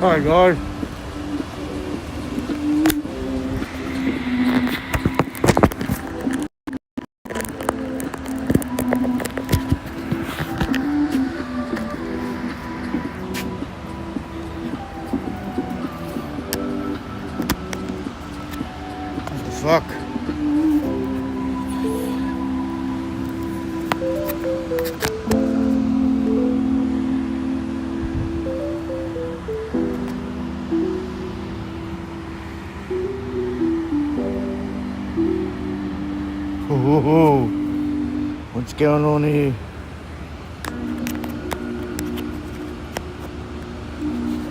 Alright guys. What the fuck? Oh, what's going on here?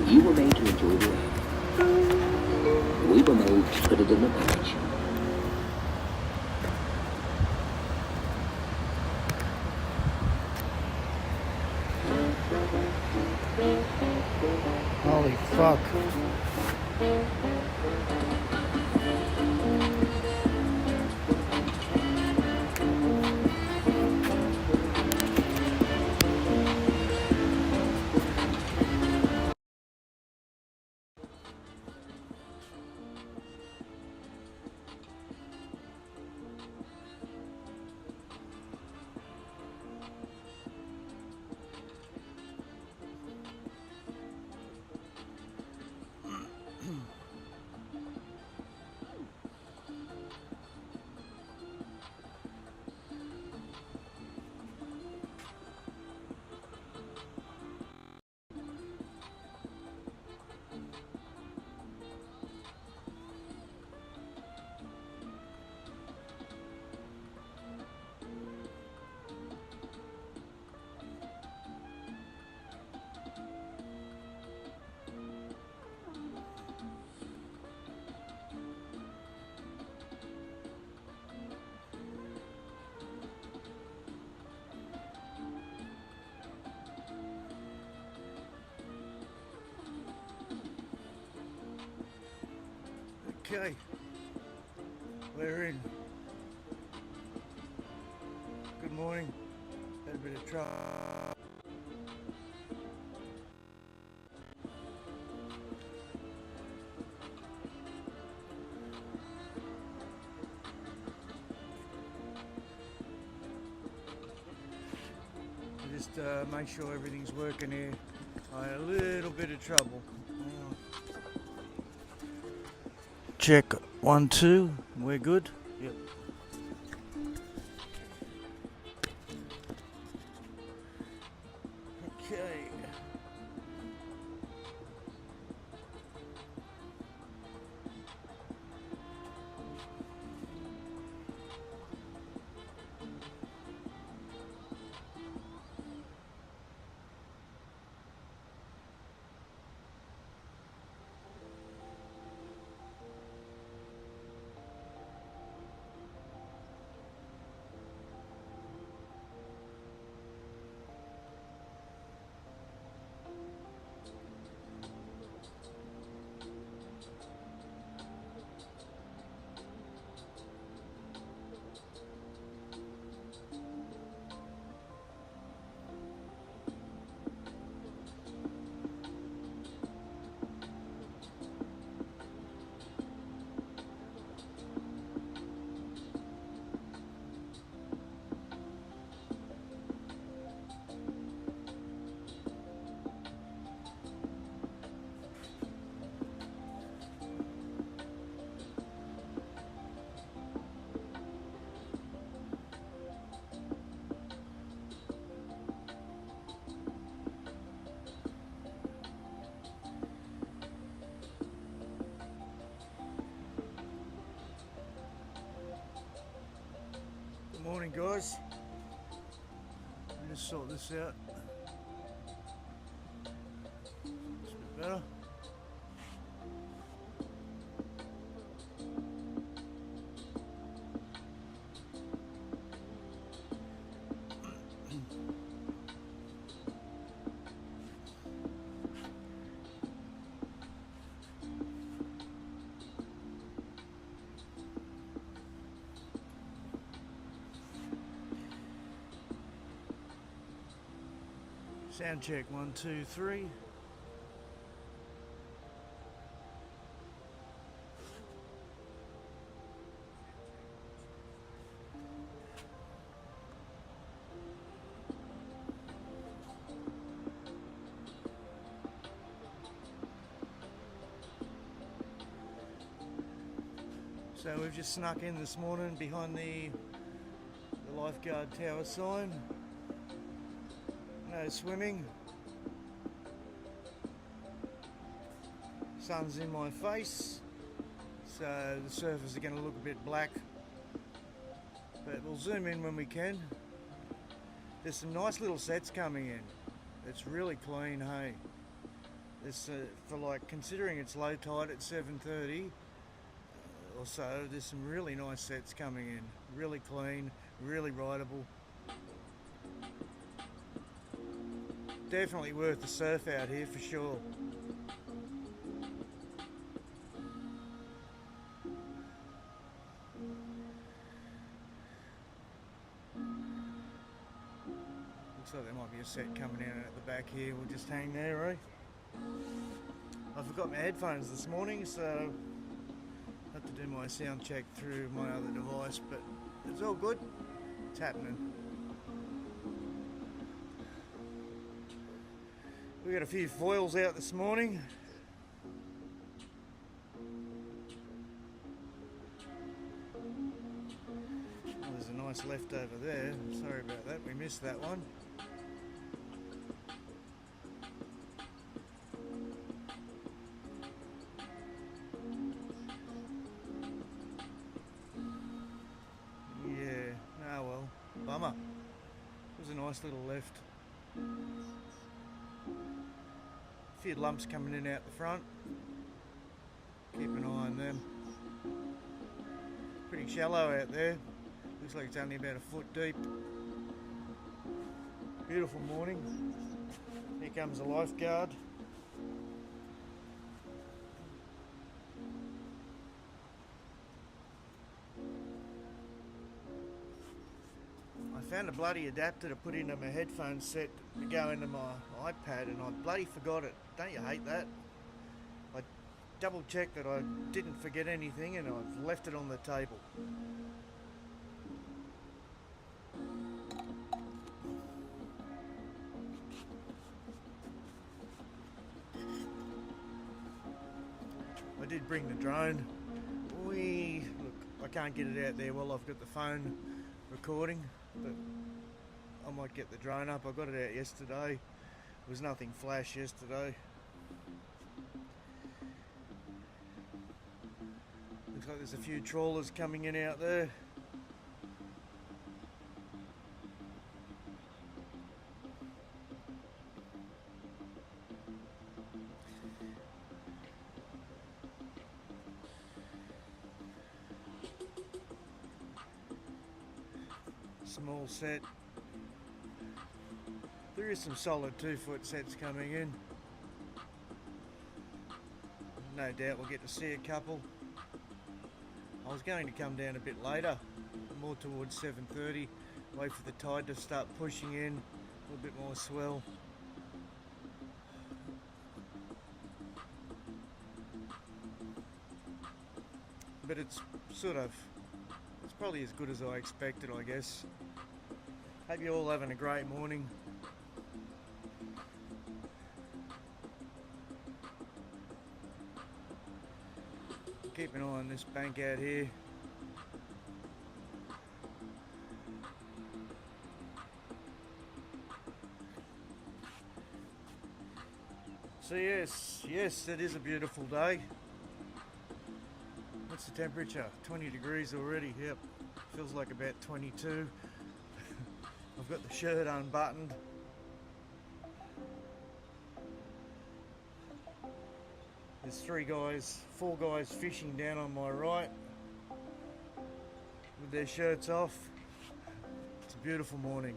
You were made to enjoy the air. We were made to put it in a package. Holy fuck. Okay, we're in. Good morning. Had a bit of trouble. Just make sure everything's working here. I had a little bit of trouble. Check 1, 2. We're good. Yep. Okay. Morning guys, let me just sort this out. It's a bit better. Sound check 1, 2, 3. So we've just snuck in this morning behind the Lifeguard Tower sign. No swimming. Sun's in my face, so the surface are going to look a bit black, but we'll zoom in when we can. There's some nice little sets coming in. It's really clean, hey. This for like considering it's low tide at 7:30 or so. There's some really nice sets coming in. Really clean, really rideable. Definitely worth the surf out here for sure. Looks like there might be a set coming in at the back here. We'll just hang there, eh? I forgot my headphones this morning, so I have to do my sound check through my other device, but it's all good. It's happening. We got a few foils out this morning. Oh, there's a nice left over there. Sorry about that, we missed that one. Yeah, oh well, bummer. It was a nice little left. A few lumps coming in out the front. Keep an eye on them. Pretty shallow out there. Looks like it's only about a foot deep. Beautiful morning. Here comes the lifeguard. I found a bloody adapter to put into my headphone set to go into my iPad, and I bloody forgot it. Don't you hate that? I double checked that I didn't forget anything, and I've left it on the table. I did bring the drone. Look, I can't get it out there while I've got the phone recording, but I might get the drone up. I got it out yesterday. There was nothing flash yesterday. Looks like there's a few trawlers coming in out there. Small set. There is some solid 2-foot sets coming in. No doubt we'll get to see a couple. I was going to come down a bit later, more towards 7:30, wait for the tide to start pushing in, a little bit more swell. But it's probably as good as I expected, I guess. Hope you're all having a great morning. Keep an eye on this bank out here. So yes, it is a beautiful day. What's the temperature? 20 degrees already. Yep, feels like about 22. I've got the shirt unbuttoned. There's 4 guys fishing down on my right with their shirts off. It's a beautiful morning.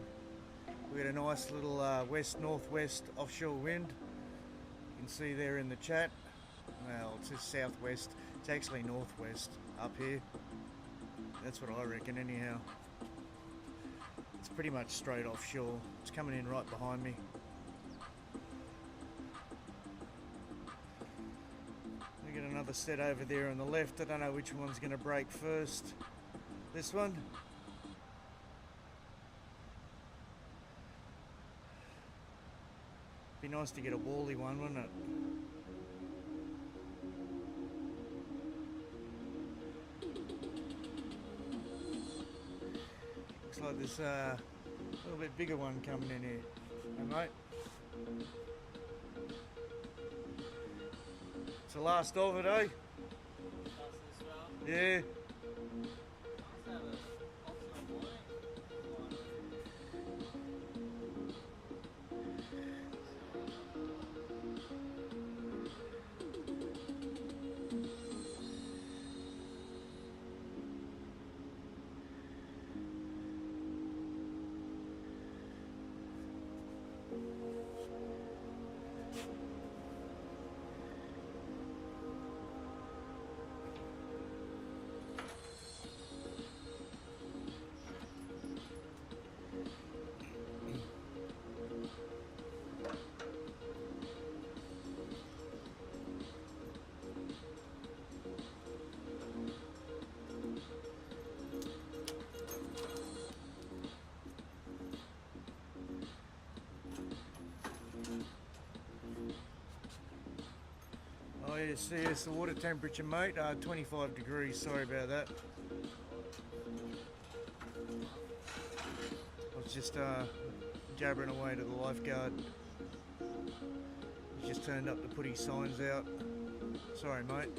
We had a nice little west-northwest offshore wind. You can see there in the chat. Well, it says southwest. It's actually northwest up here. That's what I reckon anyhow. It's pretty much straight offshore. It's coming in right behind me. We got another set over there on the left. I don't know which one's going to break first. This one. Be nice to get a wally one, wouldn't it? like there's a little bit bigger one coming in here. Hey, mate. It's the last of it, eh? Yeah. Oh yes, yes, the water temperature, mate, 25 degrees, sorry about that. I was just jabbering away to the lifeguard. He just turned up to put his signs out. Sorry, mate.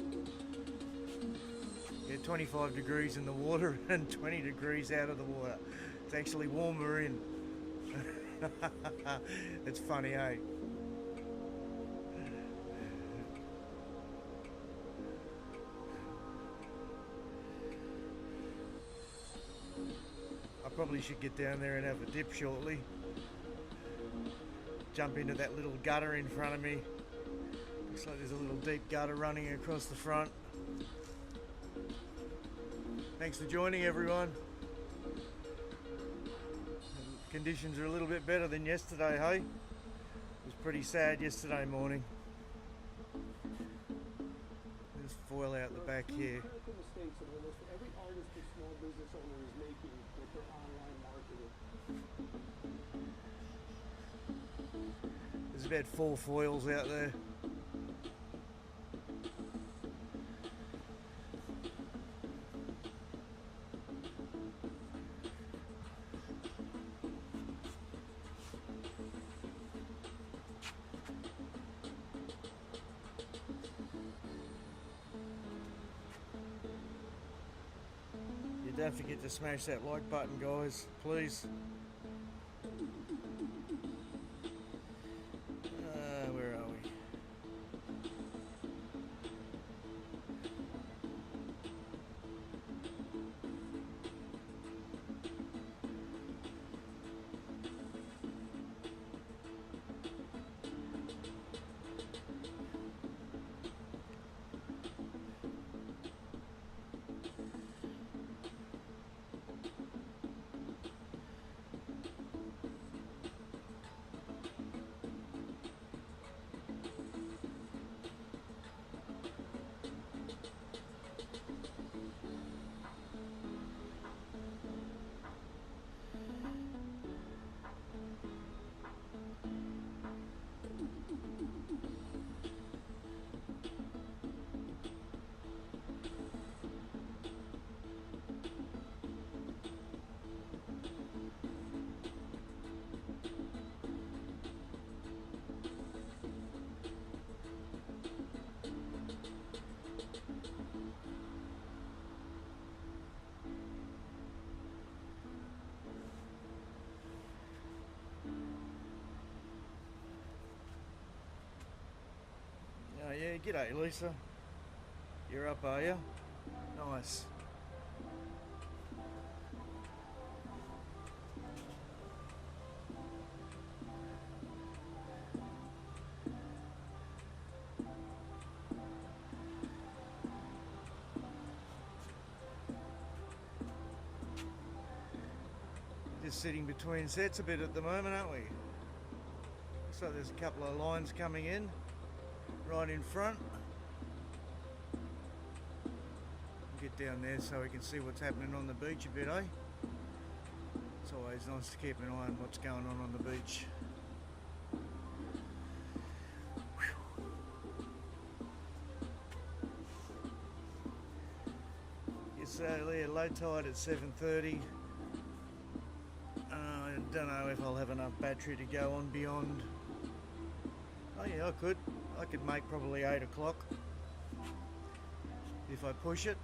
Yeah, 25 degrees in the water and 20 degrees out of the water. It's actually warmer in. It's funny, eh? I probably should get down there and have a dip shortly. Jump into that little gutter in front of me. Looks like there's a little deep gutter running across the front. Thanks for joining, everyone. Conditions are a little bit better than yesterday, hey? It was pretty sad yesterday morning. There's foil out the back here. Mistakes that almost every artist and small business owner is making with their online marketing. There's about 4 foils out there. Don't forget to smash that like button, guys, please. Where are we? Oh yeah, g'day Lisa. You're up, are you? Nice. Just sitting between sets a bit at the moment, aren't we? Looks like there's a couple of lines coming in right in front. Get down there so we can see what's happening on the beach a bit, eh? It's always nice to keep an eye on what's going on the beach. Yes, low tide at 7:30. Don't know if I'll have enough battery to go on beyond. Oh yeah, I could. I could make probably 8 o'clock if I push it.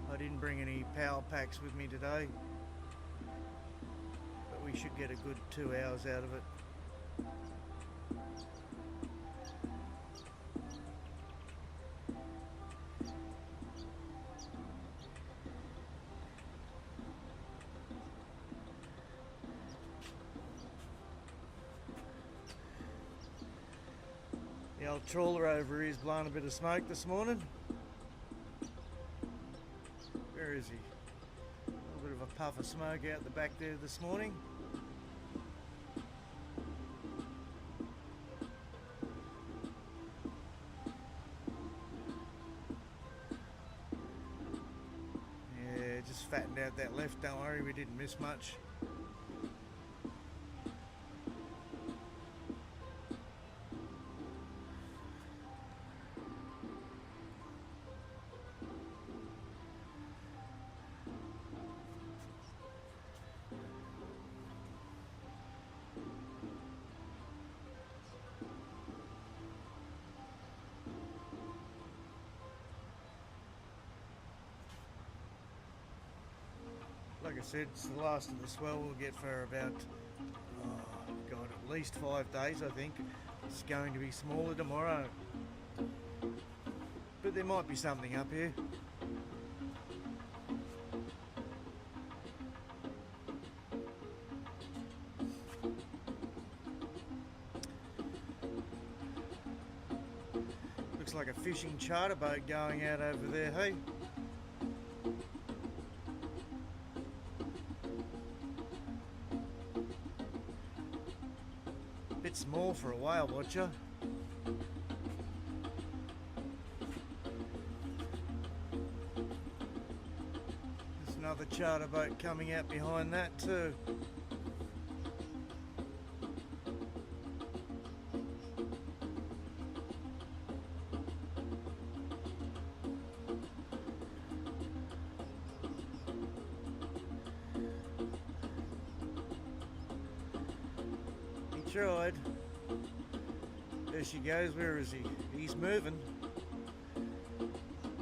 I didn't bring any power packs with me today, but we should get a good 2 hours out of it. The old trawler over here is blowing a bit of smoke this morning. Where is he? A little bit of a puff of smoke out the back there this morning. Yeah, just fattened out that left, don't worry, we didn't miss much. Like I said, it's the last of the swell we'll get for about, God, at least 5 days, I think. It's going to be smaller tomorrow. But there might be something up here. Looks like a fishing charter boat going out over there, hey? Bit small for a whale watcher. There's another charter boat coming out behind that too. Tried. There she goes. Where is he? He's moving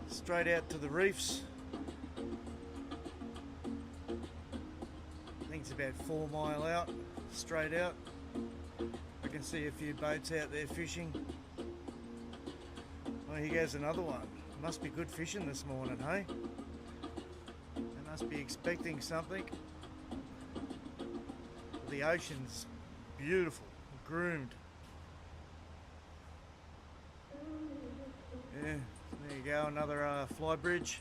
straight out to the reefs. I think it's about 4 miles out, straight out. I can see a few boats out there fishing. Oh, here goes another one. Must be good fishing this morning, hey? They must be expecting something. The ocean's beautiful, groomed. Yeah, there you go, another fly bridge.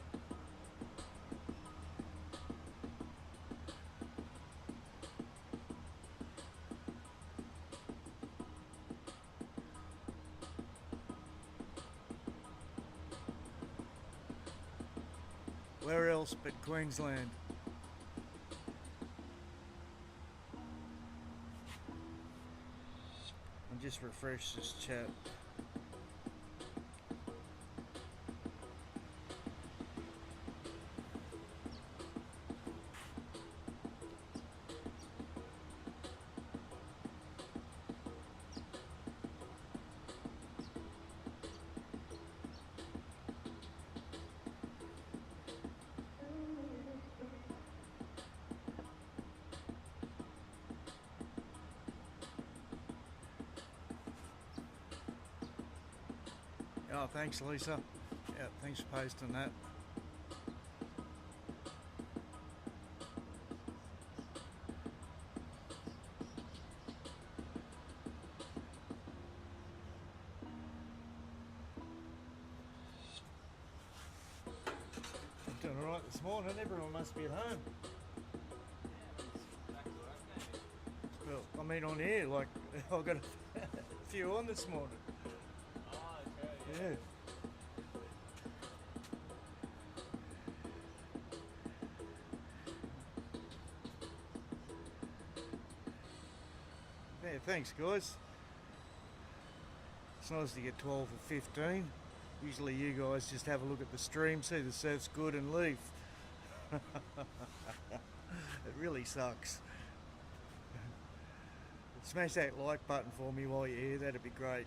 Where else but Queensland? Just refresh this chat. Oh, thanks, Lisa. Yeah, thanks for posting that. I'm doing all right this morning. Everyone must be at home. Well, I mean on here, like, I've got a few on this morning. Yeah. Yeah, thanks guys. It's nice to get 12 or 15. Usually you guys just have a look at the stream, see the surf's good and leave. It really sucks. Smash that like button for me while you're here, that'd be great.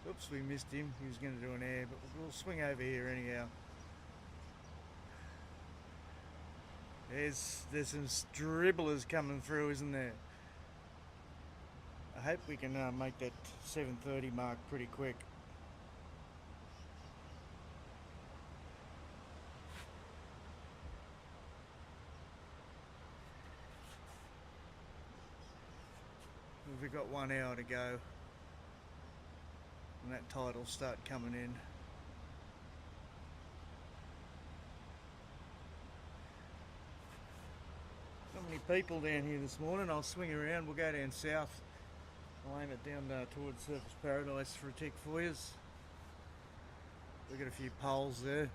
Oops, we missed him. He was going to do an air, but we'll swing over here anyhow. There's some dribblers coming through, isn't there? I hope we can make that 7:30 mark pretty quick. We've got 1 hour to go, and that tide will start coming in. Not many people down here this morning. I'll swing around. We'll go down south. I'll aim it down towards Surfers Paradise for a tick for you. We've got a few poles there.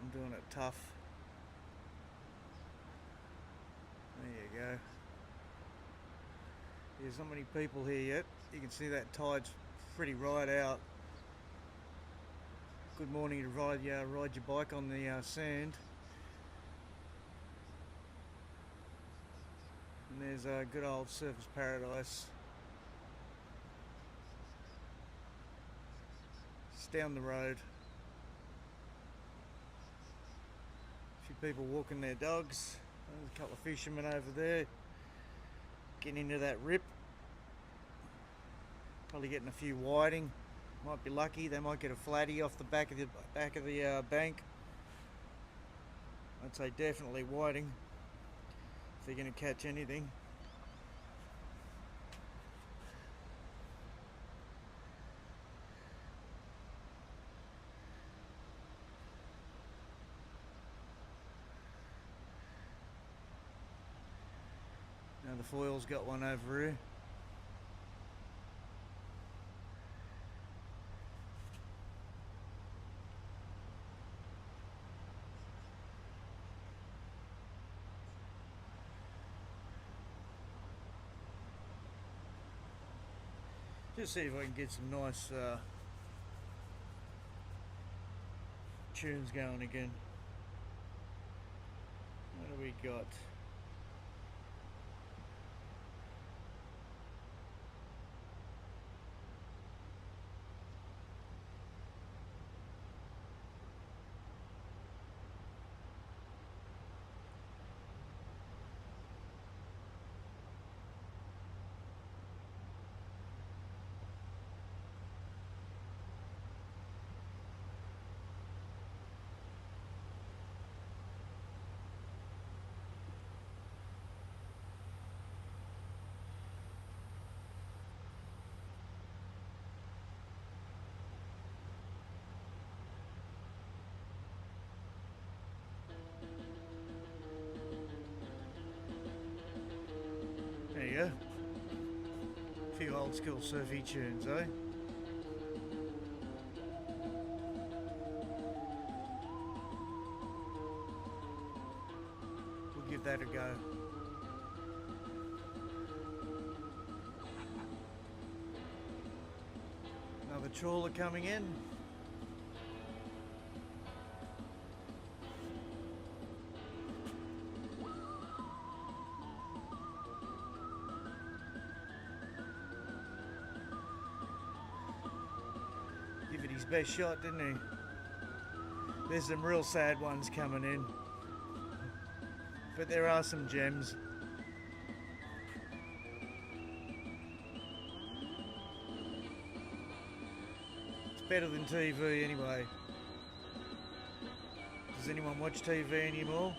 I'm doing it tough. There you go. There's not many people here yet. You can see that tide's pretty right out. Good morning to ride your bike on the sand. And there's a good old Surfers Paradise. It's down the road. A few people walking their dogs. There's a couple of fishermen over there. Getting into that rip. Probably getting a few whiting. Might be lucky. They might get a flatty off the back of the bank. I'd say definitely whiting if they're going to catch anything. Now the foil's got one over here. Just see if I can get some nice tunes going again. What do we got? There you go. A few old school surfy tunes, eh? We'll give that a go. Another trawler coming in. Give it his best shot, didn't he? There's some real sad ones coming in, but there are some gems. It's better than TV anyway. Does anyone watch TV anymore?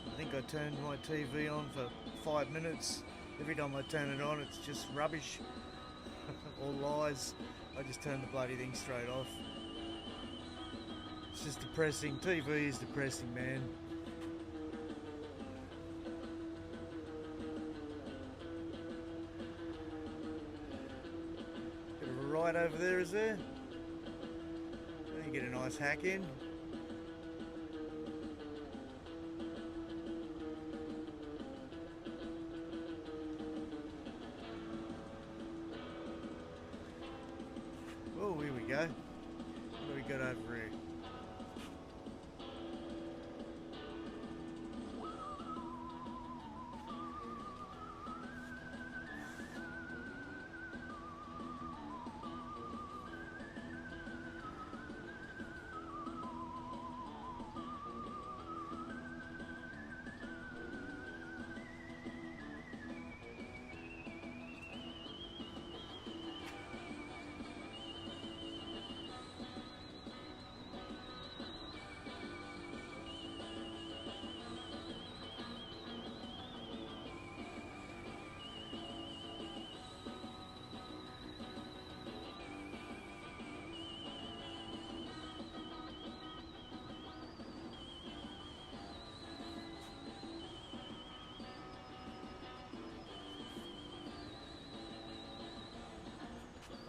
I think I turned my TV on for 5 minutes. Every time I turn it on, it's just rubbish or lies. I just turn the bloody thing straight off. It's just depressing. TV is depressing, man. Bit of a ride over there, is there? You get a nice hack in. Oh, here we go. What do we got over here?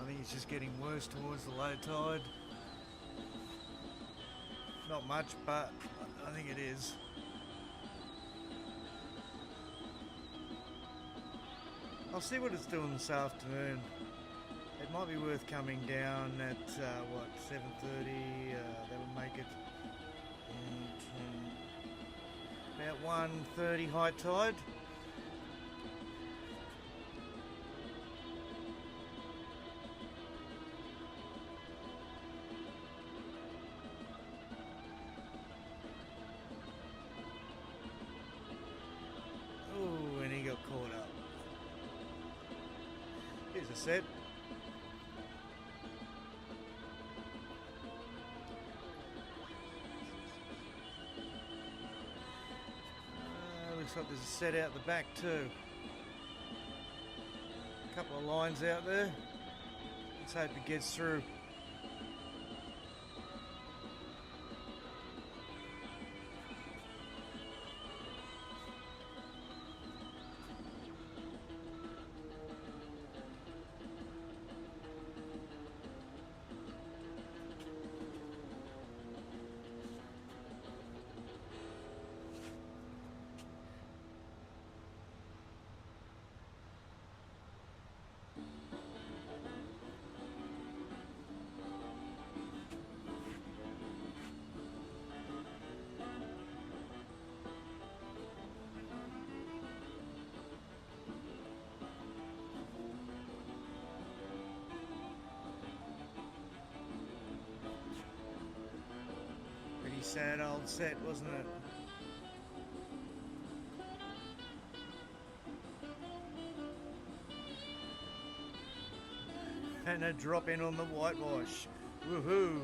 I think it's just getting worse towards the low tide. Not much, but I think it is. I'll see what it's doing this afternoon. It might be worth coming down at what, 7:30. That'll make it about 1:30 high tide. Oh, and he got caught up. Here's a set. Looks like there's a set out the back too. A couple of lines out there. Let's hope it gets through. Pretty sad old set, wasn't it? And a drop in on the whitewash. Woohoo!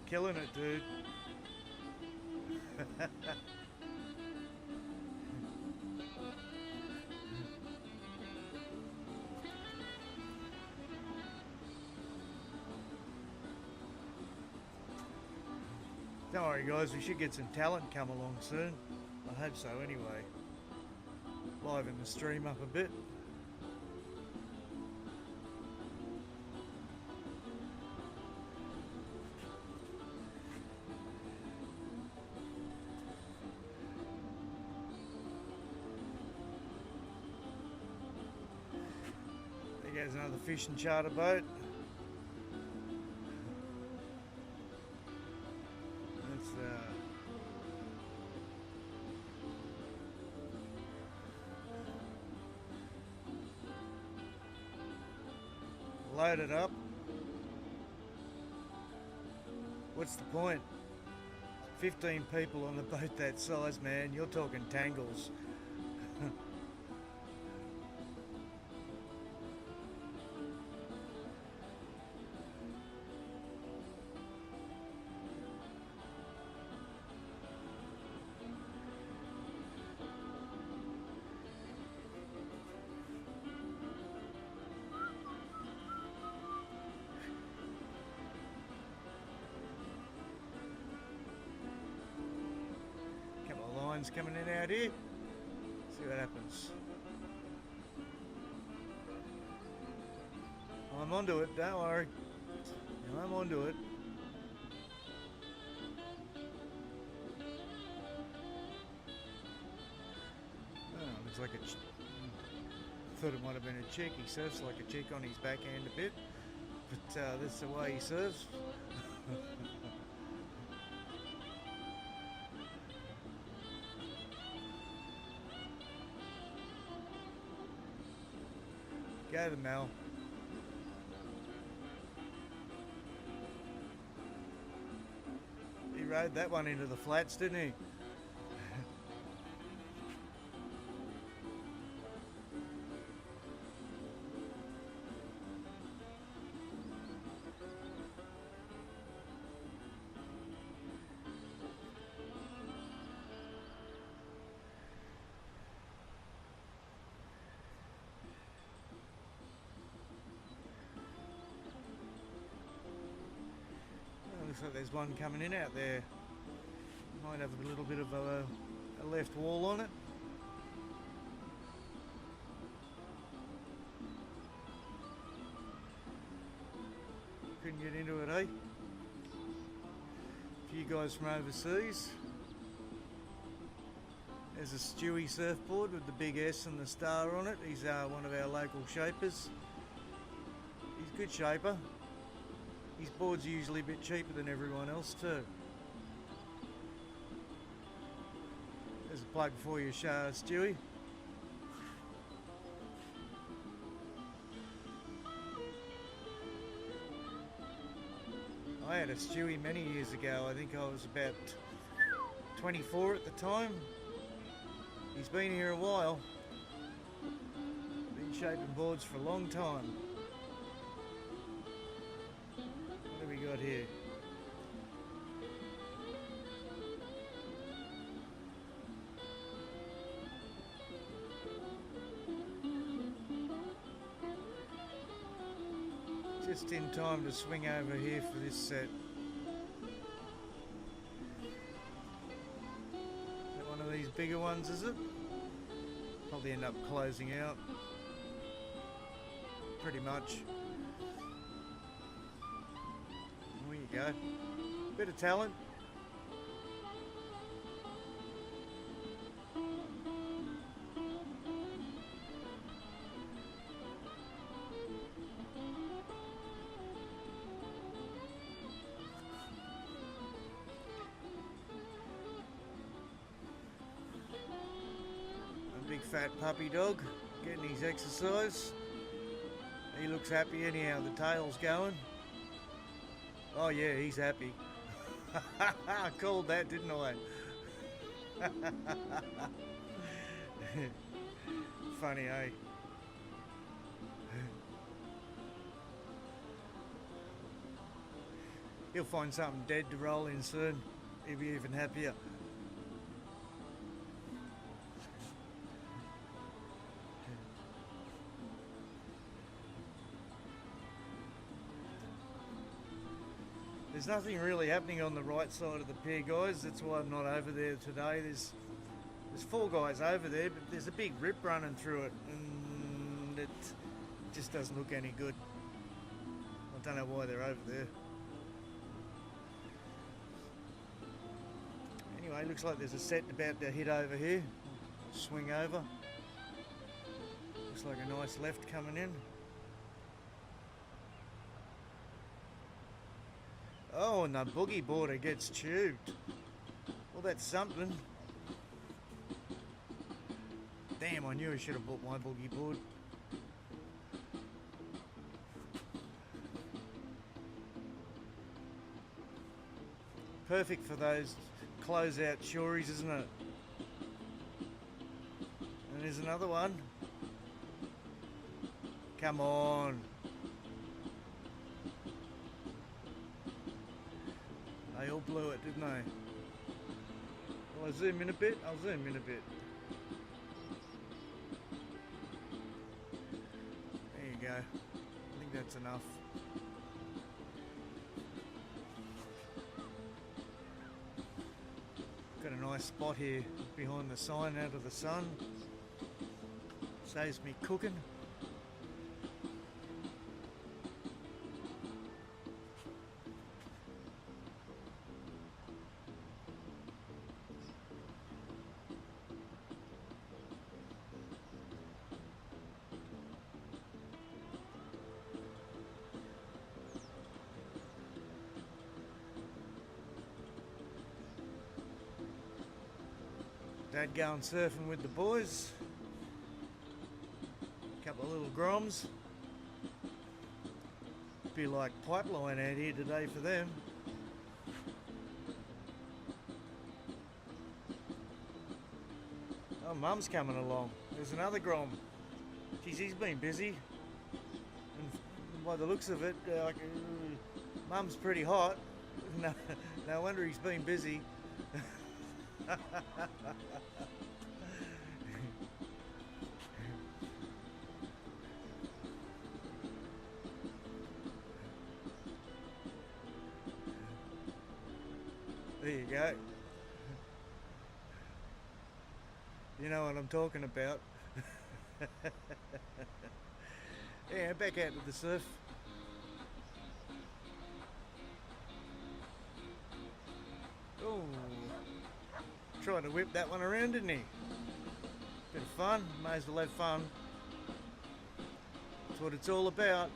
Killing it, dude. Don't worry guys, we should get some talent come along soon. I hope so anyway. Liven the stream up a bit. There goes another fishing charter boat. Load it up. What's the point? 15 people on a boat that size, man. You're talking tangles. Coming in out here. See what happens. I'm onto it, don't worry. I'm onto it. Oh, looks like a thought it might have been a chick. He surfs like a chick on his backhand a bit. but that's the way he serves. Go the Mel. He rode that one into the flats, didn't he? Looks like there's one coming in out there. Might have a little bit of a left wall on it. Couldn't get into it, eh? A few guys from overseas. There's a Stewie surfboard with the big S and the star on it. He's one of our local shapers. He's a good shaper. His boards are usually a bit cheaper than everyone else too. There's a plug for you, Stewie. I had a Stewie many years ago. I think I was about 24 at the time. He's been here a while. Been shaping boards for a long time. What have we got here? Just in time to swing over here for this set. Is that one of these bigger ones, is it? Probably end up closing out. Pretty much. There you go. Bit of talent. A big fat puppy dog getting his exercise. He looks happy anyhow, the tail's going. Oh yeah, he's happy. I called that, didn't I? Funny, eh? He'll find something dead to roll in soon. He'll be even happier. There's nothing really happening on the right side of the pier, guys. That's why I'm not over there today. There's 4 guys over there, but there's a big rip running through it, and it just doesn't look any good. I don't know why they're over there. Anyway, looks like there's a set about to hit over here. Swing over. Looks like a nice left coming in. Oh, and the boogie boarder gets tubed. Well, that's something. Damn, I knew I should have bought my boogie board. Perfect for those close-out shories, isn't it? And there's another one. Come on. They all blew it, didn't they? Will I zoom in a bit? I'll zoom in a bit. There you go. I think that's enough. Got a nice spot here behind the sign out of the sun. Saves me cooking. Dad going surfing with the boys. Couple of little groms. Be like pipeline out here today for them. Oh, Mum's coming along. There's another grom. Geez, he's been busy. And by the looks of it, Mum's pretty hot. No wonder he's been busy. There you go. You know what I'm talking about. Yeah, back out to the surf. Oh, trying to whip that one around, didn't he? Bit of fun, may as well have fun. That's what it's all about.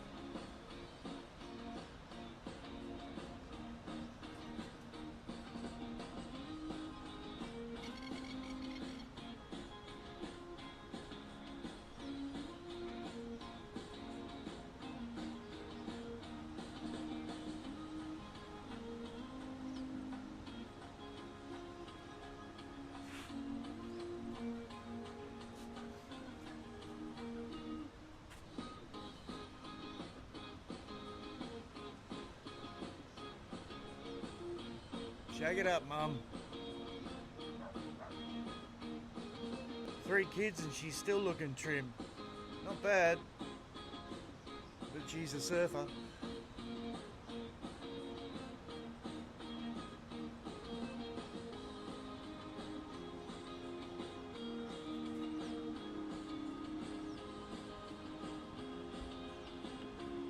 Shake it up, Mum. 3 kids and she's still looking trim. Not bad, but she's a surfer.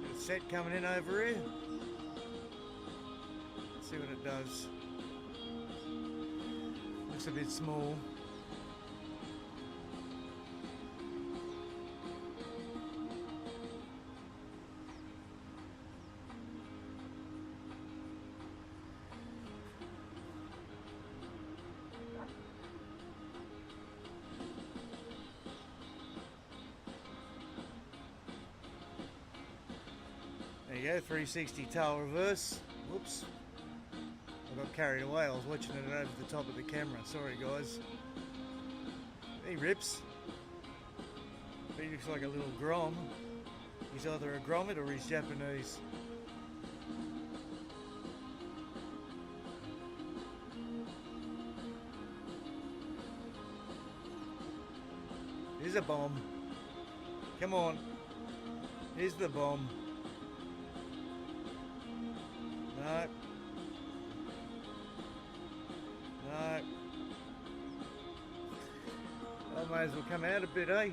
Got a set coming in over here. Let's see what it does. Looks a bit small. There you go, 360 tail reverse. Whoops. I got carried away, I was watching it over the top of the camera. Sorry guys. He rips. He looks like a little grom. He's either a grommet or he's Japanese. Here's a bomb. Come on. Here's the bomb. No. No. I may as well come out a bit, eh?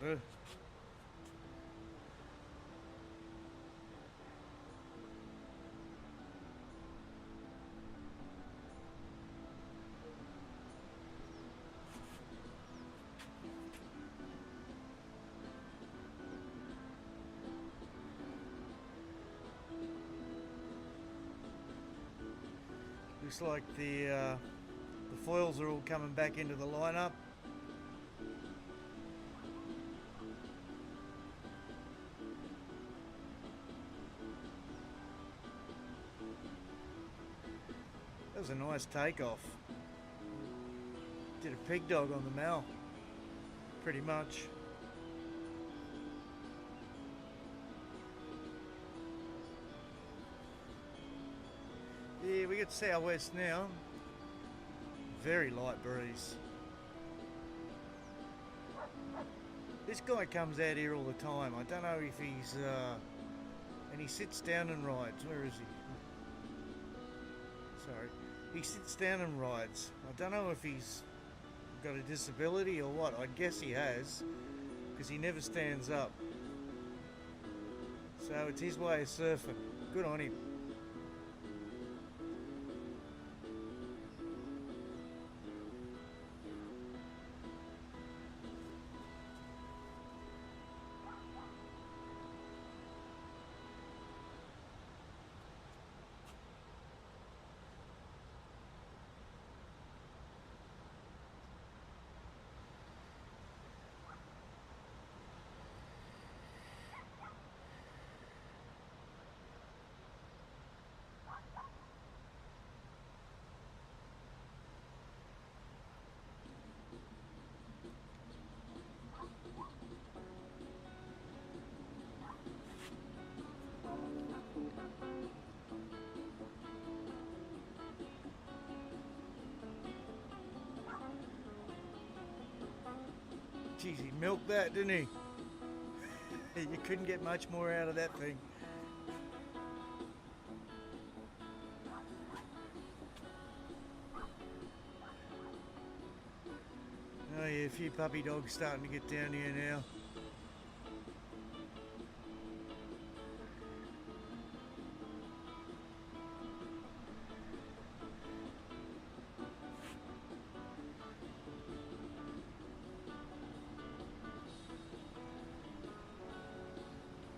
That'll do. Looks like the foils are all coming back into the lineup. That was a nice takeoff. Did a pig dog on the mal, pretty much. Yeah, we get southwest now. Very light breeze. This guy comes out here all the time. I don't know if he's and he sits down and rides. Where is he? Sorry. He sits down and rides. I don't know if he's got a disability or what. I guess he has, because he never stands up. So it's his way of surfing. Good on him. Jeez, he milked that, didn't he? You couldn't get much more out of that thing. Oh yeah, a few puppy dogs starting to get down here now.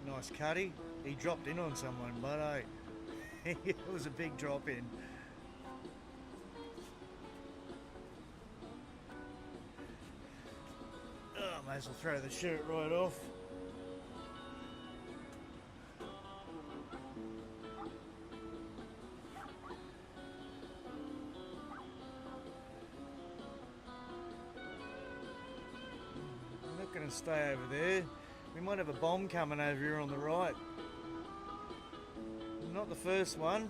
Nice cutty. He dropped in on someone, but it was a big drop in. Oh, I may as well throw the shirt right off. I'm not going to stay over there. We might have a bomb coming over here on the right. Not the first one.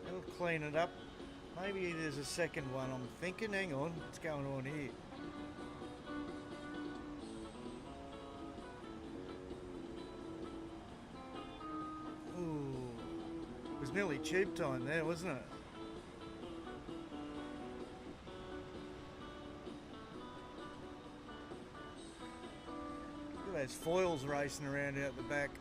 It'll clean it up. Maybe there's a second one. I'm thinking. Hang on. What's going on here? Ooh. It was nearly tube time there, wasn't it? Look at those foils racing around out the back.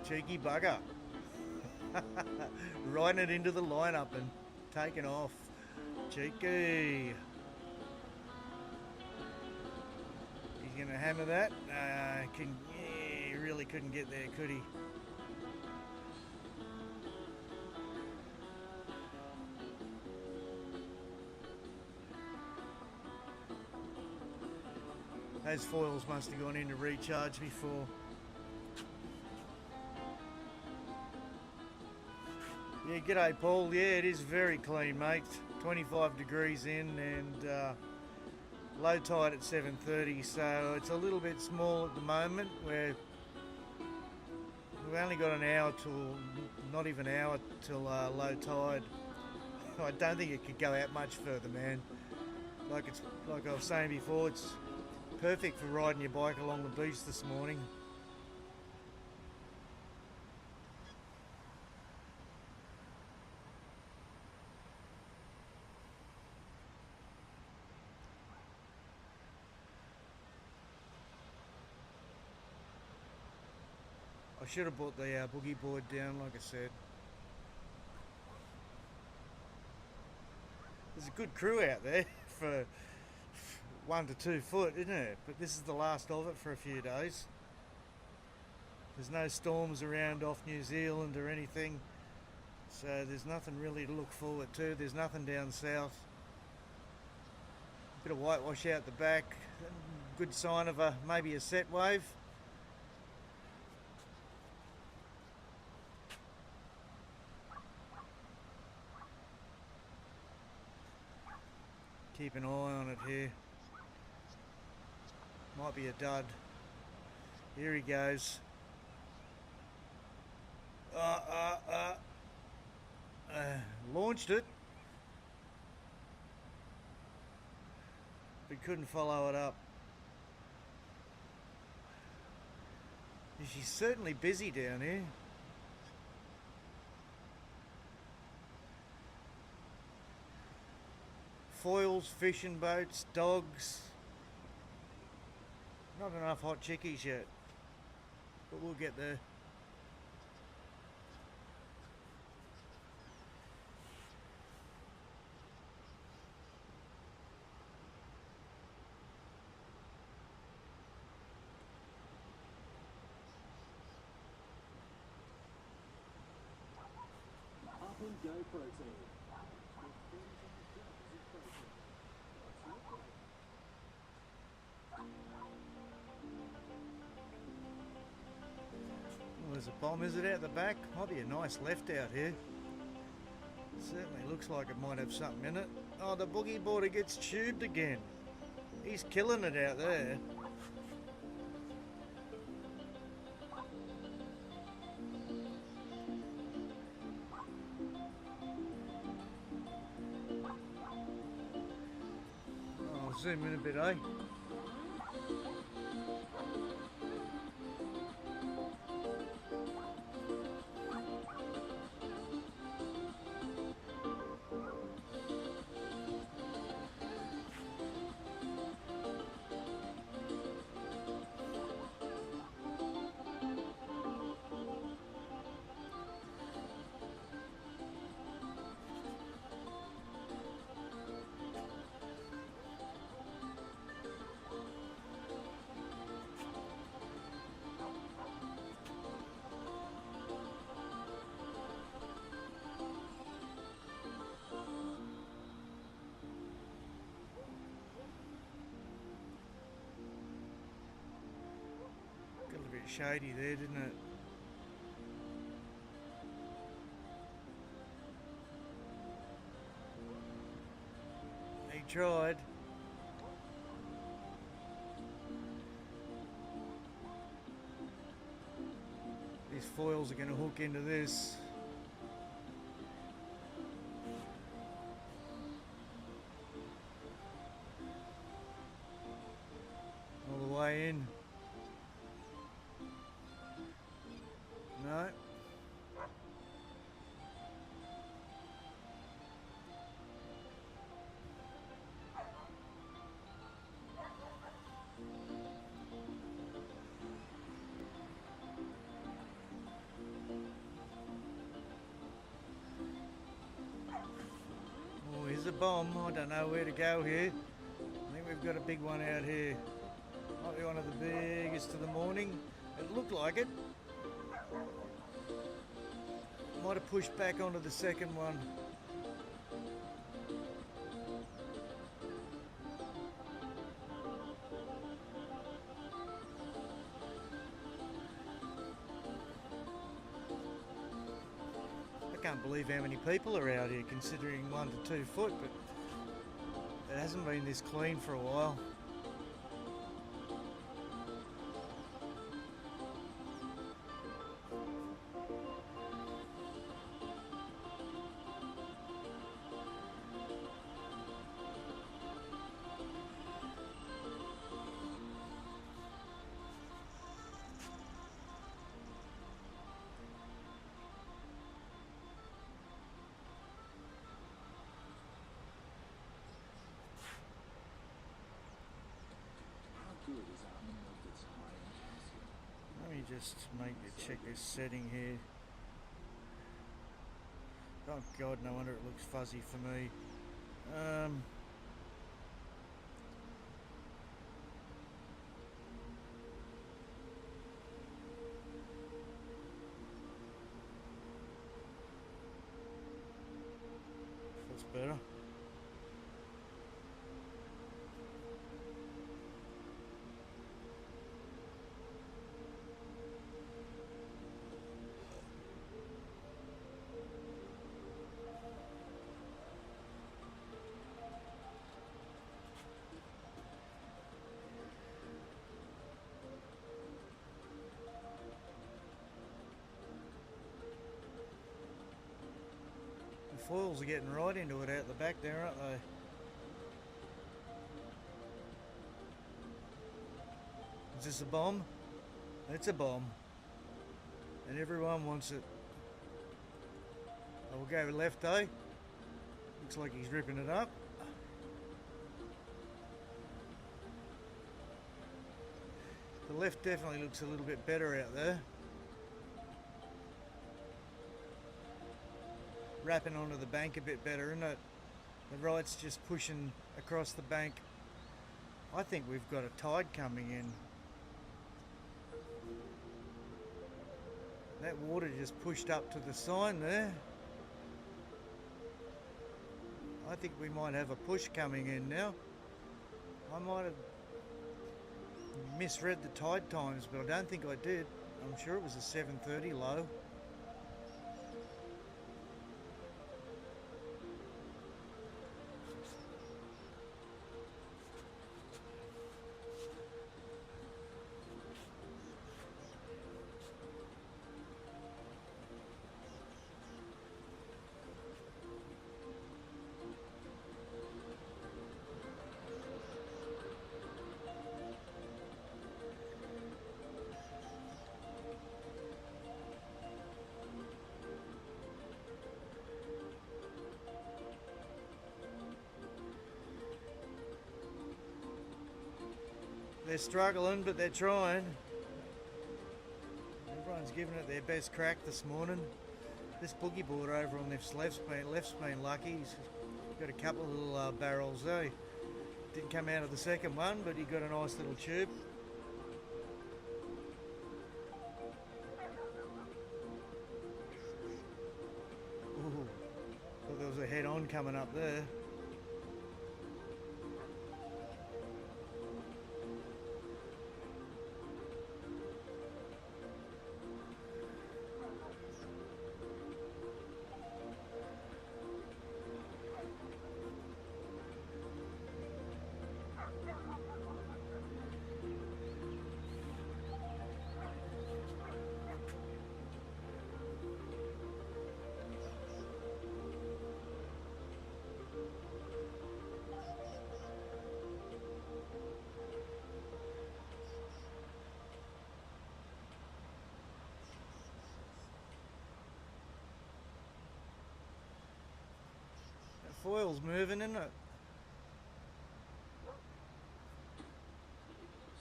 Cheeky bugger. Riding it into the lineup and taking off. Cheeky. He's going to hammer that. He really couldn't get there, could he? Those foils must have gone in to recharge before. Yeah, g'day Paul. Yeah, it is very clean, mate. 25 degrees in and low tide at 7:30, so it's a little bit small at the moment. We've only got an hour till, not even an hour till low tide. I don't think it could go out much further, man. Like I was saying before, it's perfect for riding your bike along the beach this morning. I should have brought the boogie board down, like I said. There's a good crew out there for 1 to 2 foot, isn't it? But this is the last of it for a few days. There's no storms around off New Zealand or anything, so there's nothing really to look forward to. There's nothing down south. Bit of whitewash out the back. Good sign of maybe a set wave. Keep an eye on it here. Might be a dud. Here he goes. Launched it. But couldn't follow it up. She's certainly busy down here. Foils, fishing boats, dogs. Not enough hot chickies yet, but we'll get there. Up and go protein. Well, there's a bomb, is it, out the back? Might be a nice left out here. Certainly looks like it might have something in it. Oh, the boogie boarder gets tubed again. He's killing it out there. Zoom in a bit, eh? Got a bit shady there, didn't it? He tried. These foils are going to hook into this. All the way in. No. Oh, here's a bomb. I don't know where to go here. I think we've got a big one out here. Might be one of the biggest of the morning. It looked like it. Might have pushed back onto the second one. I can't believe how many people are out here considering 1 to 2 foot, but it hasn't been this clean for a while. Let me just check this setting here. Oh God, no wonder it looks fuzzy for me. That's better. The foils are getting right into it out the back there, aren't they? Is this a bomb? It's a bomb. And everyone wants it. I will go left, eh? Looks like he's ripping it up. The left definitely looks a little bit better out there. Wrapping onto the bank a bit better, isn't it? The right's just pushing across the bank. I think we've got a tide coming in. That water just pushed up to the sign there. I think we might have a push coming in now. I might have misread the tide times, but I don't think I did. I'm sure it was a 7:30 low. They're struggling, but they're trying. Everyone's giving it their best crack this morning. This boogie board over on left's been lucky. He's got a couple of little barrels though. Didn't come out of the second one, but he got a nice little tube. Ooh, thought there was a head-on coming up there. Foil's moving, isn't it?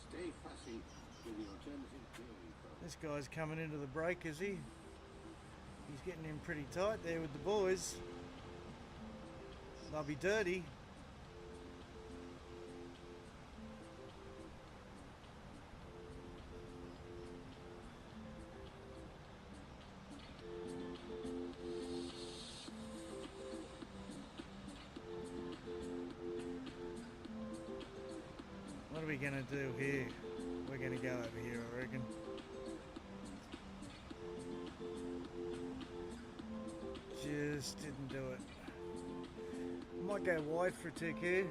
Stay fussy with the alternative theory. This guy's coming into the break, is he? He's getting in pretty tight there with the boys. They'll be dirty. What are we going to do here? We're going to go over here, I reckon. Just didn't do it. I might go wide for a tick here.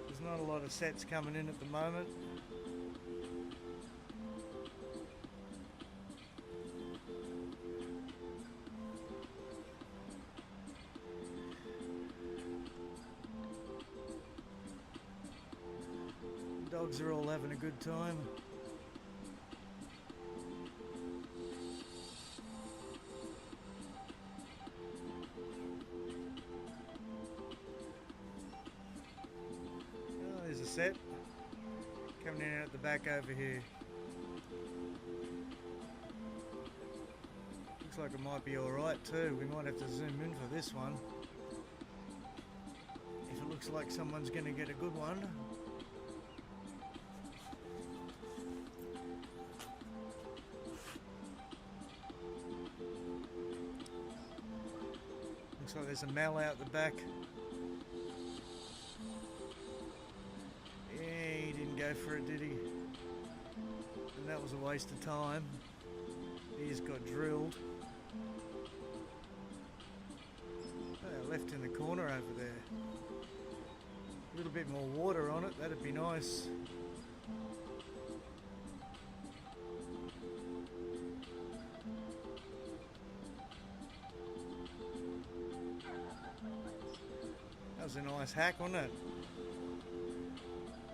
There's not a lot of sets coming in at the moment. Dogs are all having a good time. Oh, there's a set coming in at the back over here. Looks like it might be alright too. We might have to zoom in for this one. If it looks like someone's going to get a good one. Looks like there's a mal out the back. Yeah, he didn't go for it, did he? And that was a waste of time. He just got drilled. Oh, left in the corner over there. A little bit more water on it, that'd be nice. That was a nice hack, wasn't it?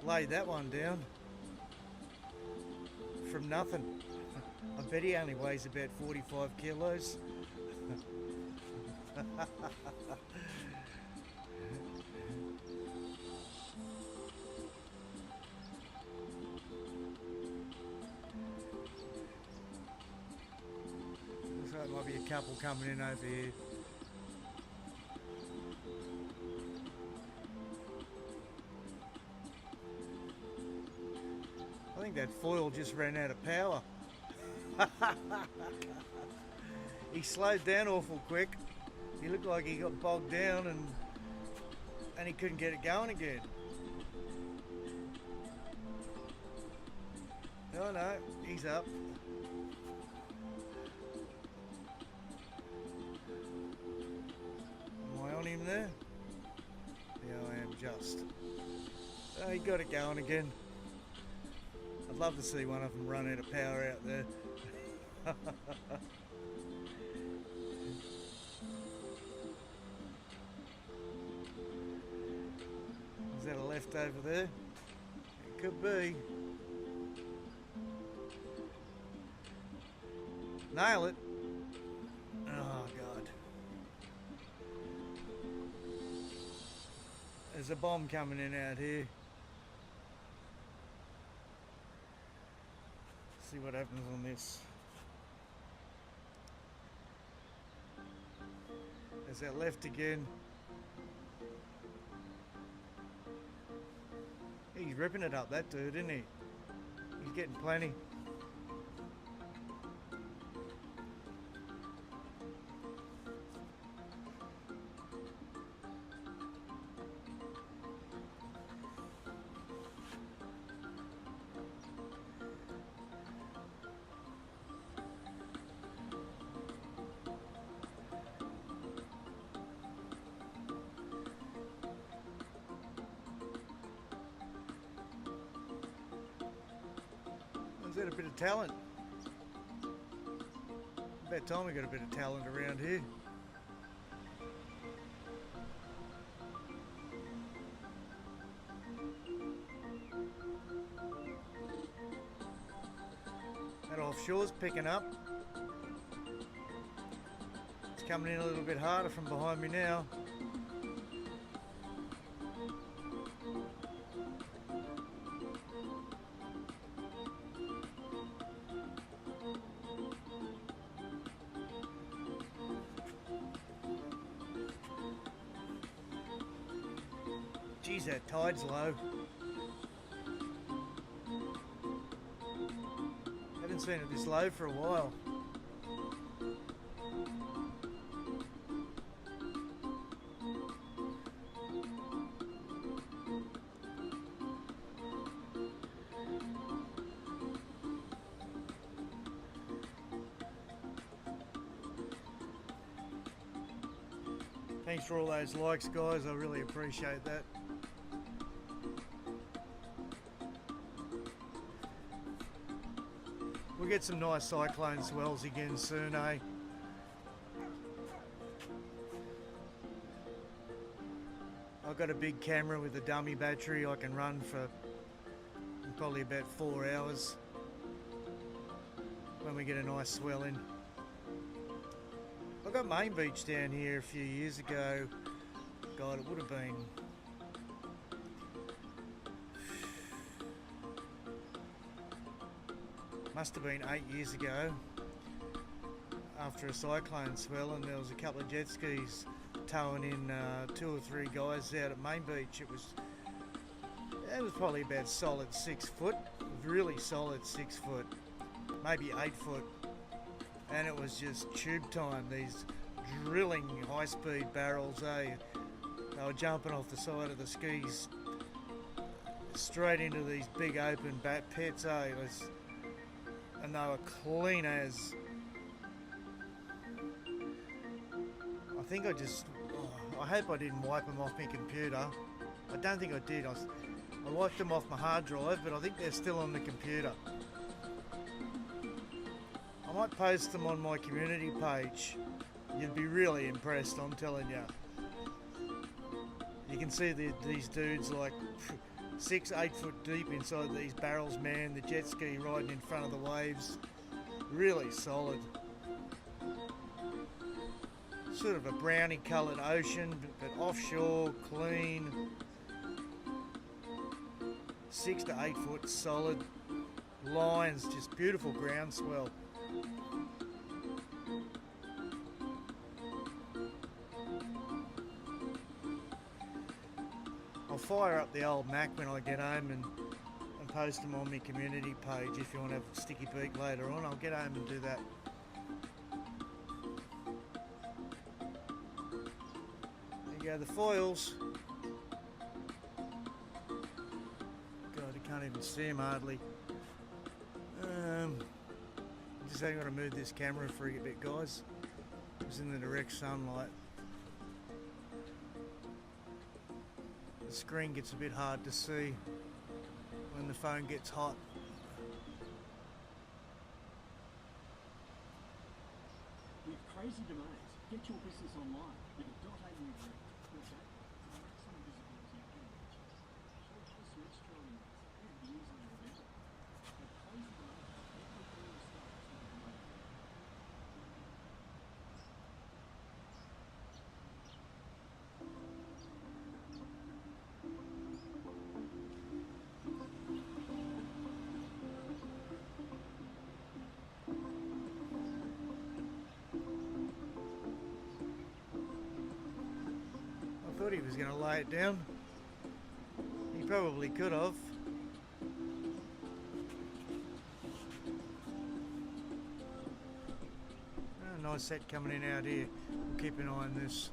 Laid that one down from nothing. I bet he only weighs about 45 kilos. Looks like there might be a couple coming in over here. I think that foil just ran out of power. He slowed down awful quick. He looked like he got bogged down and he couldn't get it going again. Oh no, he's up. Am I on him there? Yeah, I am just. Oh, he got it going again. I'd love to see one of them run out of power out there. Is that a left over there? It could be. Nail it. Oh God. There's a bomb coming in out here. See what happens on this. There's that left again. He's ripping it up, that dude, isn't he? He's getting plenty. Is that a bit of talent? About time we got a bit of talent around here. That offshore's picking up. It's coming in a little bit harder from behind me now. Geez, that tide's low. Haven't seen it this low for a while. Thanks for all those likes, guys. I really appreciate that. We'll get some nice cyclone swells again soon, eh? I've got a big camera with a dummy battery. I can run for probably about 4 hours when we get a nice swell in. I got Main Beach down here a few years ago. God, it would have been must have been 8 years ago after a cyclone swell, and there was a couple of jet skis towing in 2 or 3 guys out at Main Beach. It was probably about solid 6 foot, really solid 6 foot, maybe 8 foot, and it was just tube time. These drilling high-speed barrels, eh? They were jumping off the side of the skis straight into these big open bat pits, eh? And they were clean as. I think I hope I didn't wipe them off my computer. I don't think I did. I wiped them off my hard drive, but I think they're still on the computer. I might post them on my community page. You'd be really impressed, I'm telling you. You can see these dudes like 6-8 foot deep inside these barrels, man. The jet ski riding in front of the waves. Really solid. Sort of a brownie coloured ocean, but offshore, clean. 6 to 8 foot solid. Lines, just beautiful groundswell. I'll fire up the old Mac when I get home and post them on my community page. If you want to have a sticky beak later on, I'll get home and do that. There you go, the foils. God, I can't even see them hardly. Just haven't got to move this camera for a bit, guys. It's in the direct sunlight. The screen gets a bit hard to see when the phone gets hot. With crazy demands, get your business online with a .au group. With that, maximum visibility and reach. Showcase your extra elements and be easily remembered. With crazy demands, everything starts with a domain. he was going to lay it down. He probably could have. Oh, nice set coming in out here. We'll keep an eye on this.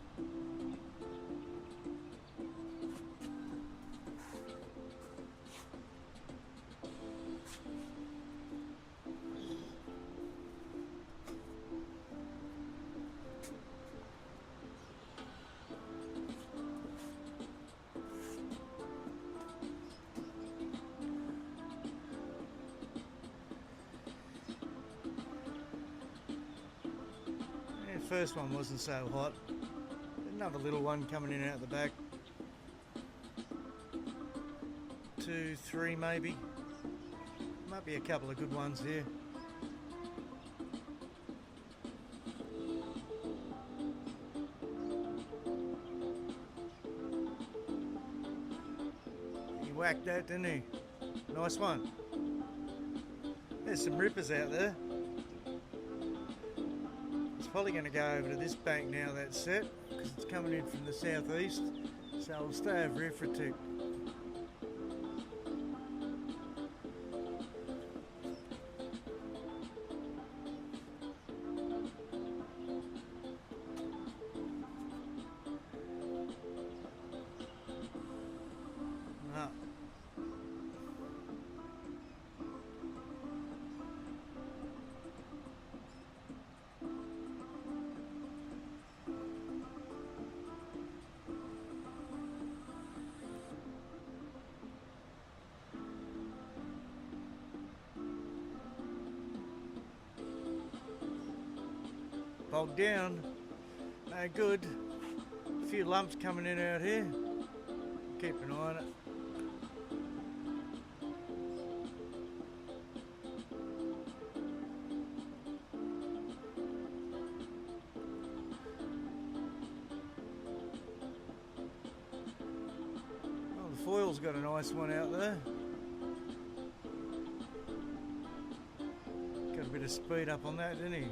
First one wasn't so hot. Another little one coming in out the back. 2, 3 maybe. Might be a couple of good ones here. He whacked that, didn't he? Nice one. There's some rippers out there. Probably going to go over to this bank now that's set because it's coming in from the southeast, so I'll stay over here for a tick. Bogged down, no good. A few lumps coming in out here. Keep an eye on it. Oh, the foil's got a nice one out there. Got a bit of speed up on that, didn't he?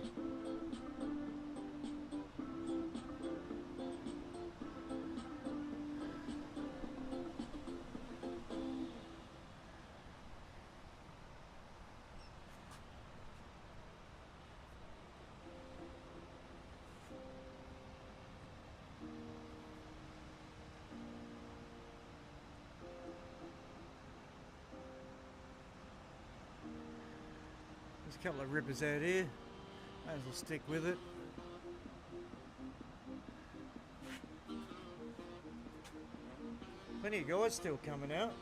There's a couple of rippers out here. Might as well stick with it. Plenty of guys still coming out.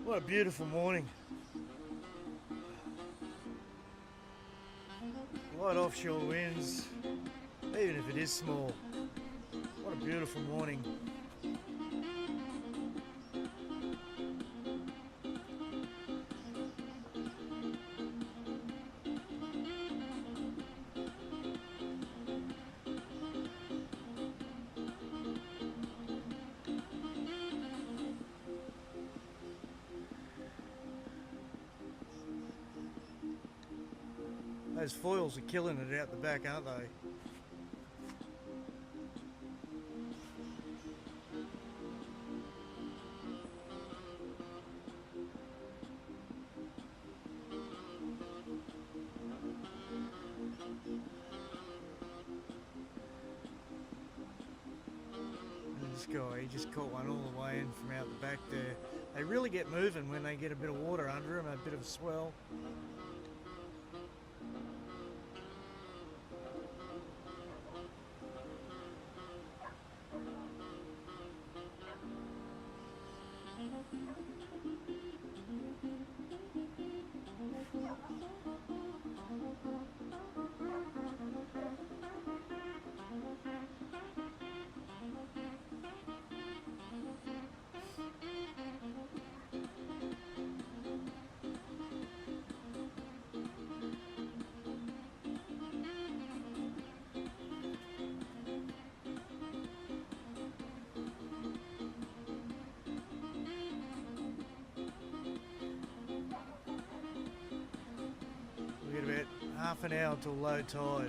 What a beautiful morning. Light offshore winds, even if it is small. What a beautiful morning. Those foils are killing it out the back, aren't they? And this guy, he just caught one all the way in from out the back there. They really get moving when they get a bit of water under them, a bit of swell. half an hour till low tide.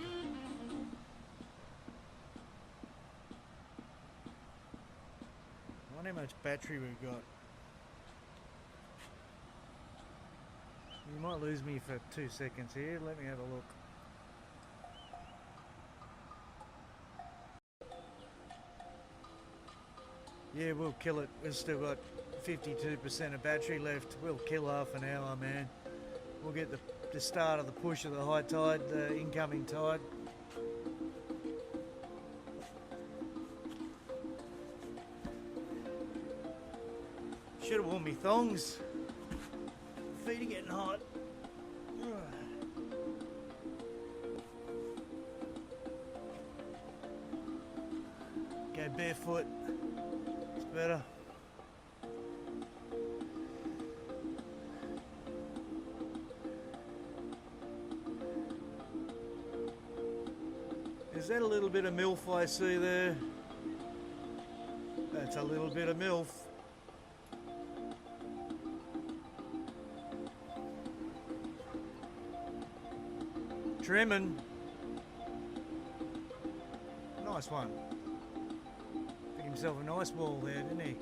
I wonder how much battery we've got. You might lose me for 2 seconds here. Let me have a look. Yeah, we'll kill it. We've still got 52% of battery left. We'll kill half an hour, man. We'll get the start of the push of the high tide, the incoming tide. Should have worn me thongs. Feet are getting hot. Go barefoot. It's better. Is that a little bit of MILF I see there? That's a little bit of MILF. Trimming. Nice one. Picked himself a nice ball there, didn't he?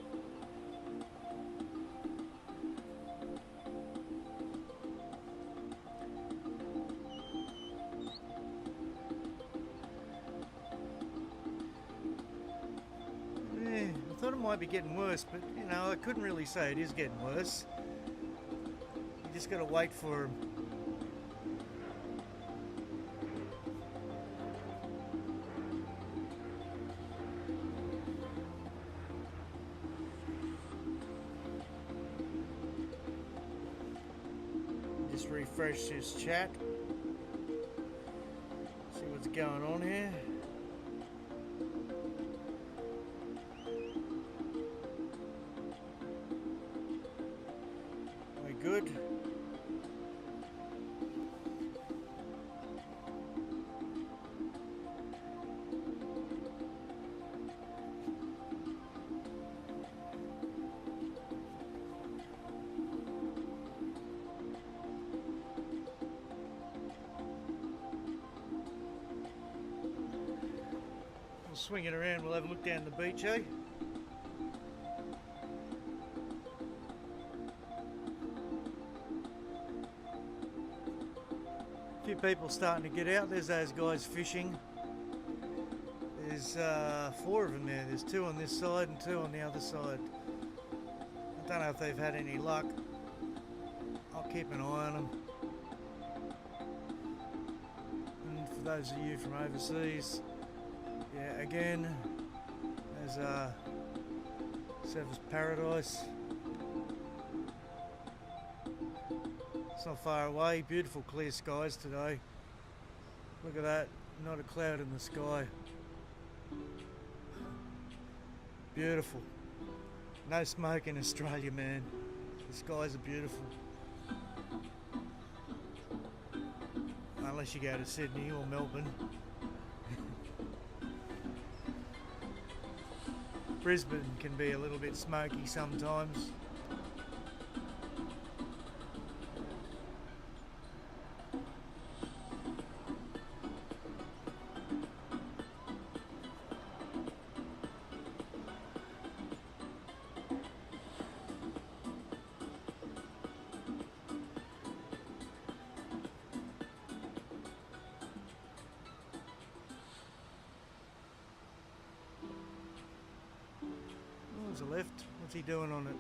Yeah, I thought it might be getting worse, but you know, I couldn't really say it is getting worse. You just gotta wait for him. Just refresh this chat. See what's going on here. We good? We'll swing it around, we'll have a look down the beach, eh? A few people starting to get out. There's those guys fishing. There's 4 of them there. There's 2 on this side and 2 on the other side. I don't know if they've had any luck. I'll keep an eye on them. And for those of you from overseas, yeah, again, there's Surfers Paradise. It's not far away. Beautiful clear skies today. Look at that, not a cloud in the sky. Beautiful. No smoke in Australia, man. The skies are beautiful. Unless you go to Sydney or Melbourne. Brisbane can be a little bit smoky sometimes. There's a left. What's he doing on it?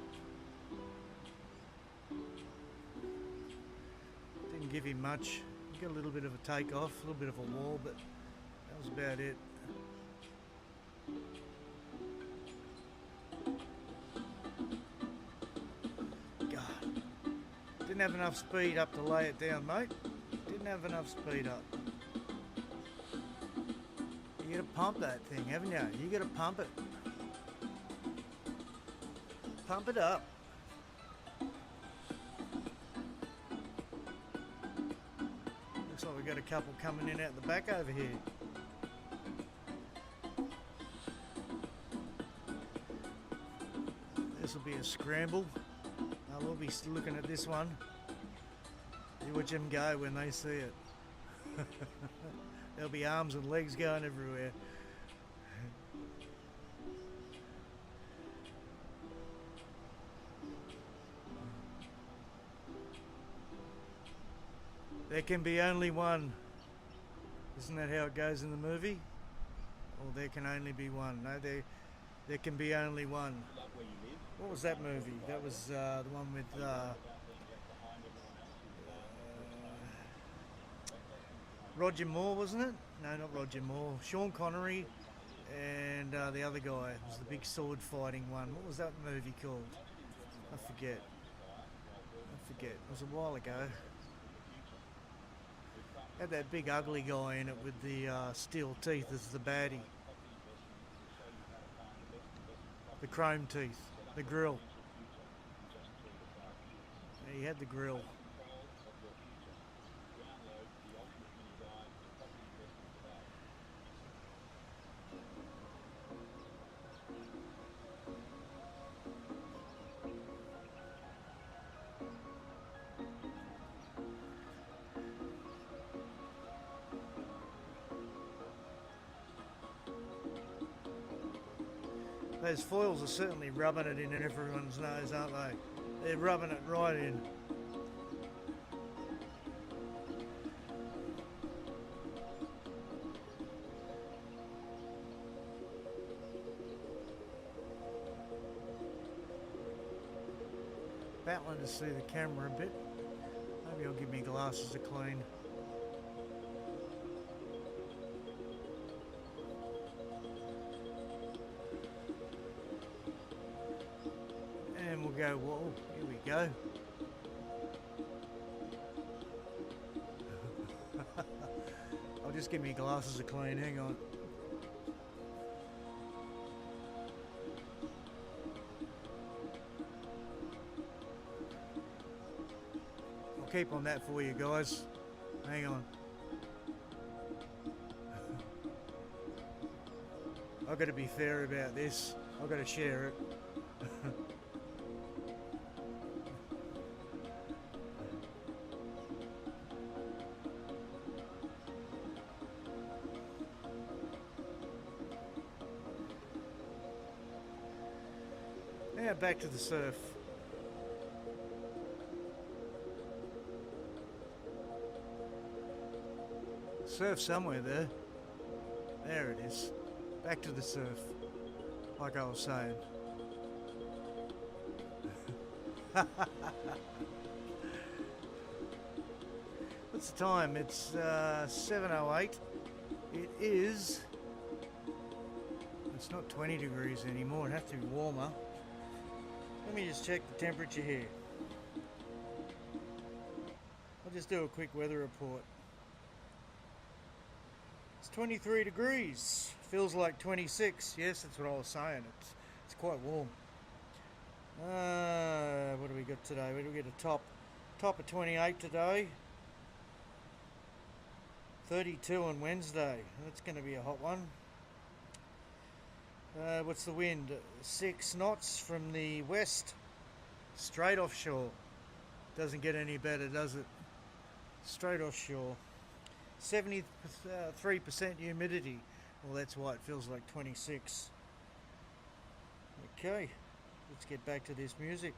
Didn't give him much. He got a little bit of a take off, a little bit of a wall, but that was about it. God. Didn't have enough speed up to lay it down, mate. Didn't have enough speed up. You gotta pump that thing, haven't you? You gotta pump it. Pump it up. Looks like we've got a couple coming in out the back over here. This will be a scramble. We'll be looking at this one. You watch them go when they see it. There'll be arms and legs going everywhere. There can be only one. Isn't that how it goes in the movie? Or there can only be one. No, there can be only one. What was that movie? That was the one with Roger Moore, wasn't it? No, not Roger Moore. Sean Connery and the other guy. It was the big sword fighting one. What was that movie called? I forget. It was a while ago. Had that big ugly guy in it with the steel teeth as the baddie. The chrome teeth. The grill. Yeah, he had the grill. Those foils are certainly rubbing it in everyone's nose, aren't they? They're rubbing it right in. Battling to see the camera a bit. Maybe I'll give me glasses a clean. And we'll go, whoa, here we go. I'll just give me glasses a clean, hang on. I'll keep on that for you guys. Hang on. I've got to be fair about this. I've got to share it. Now back to the surf. Surf somewhere there. There it is. Back to the surf. Like I was saying. What's the time? It's 7:08. It is... It's not 20 degrees anymore. It'd have to be warmer. Let me just check the temperature here. I'll just do a quick weather report. It's 23 degrees. Feels like 26. Yes, that's what I was saying. It's quite warm. What do we got today? Where do we get a top? Top of 28 today. 32 on Wednesday. That's going to be a hot one. What's the wind? 6 knots from the west, straight offshore. Doesn't get any better, does it? Straight offshore. 73% humidity. Well, that's why it feels like 26. Okay, let's get back to this music.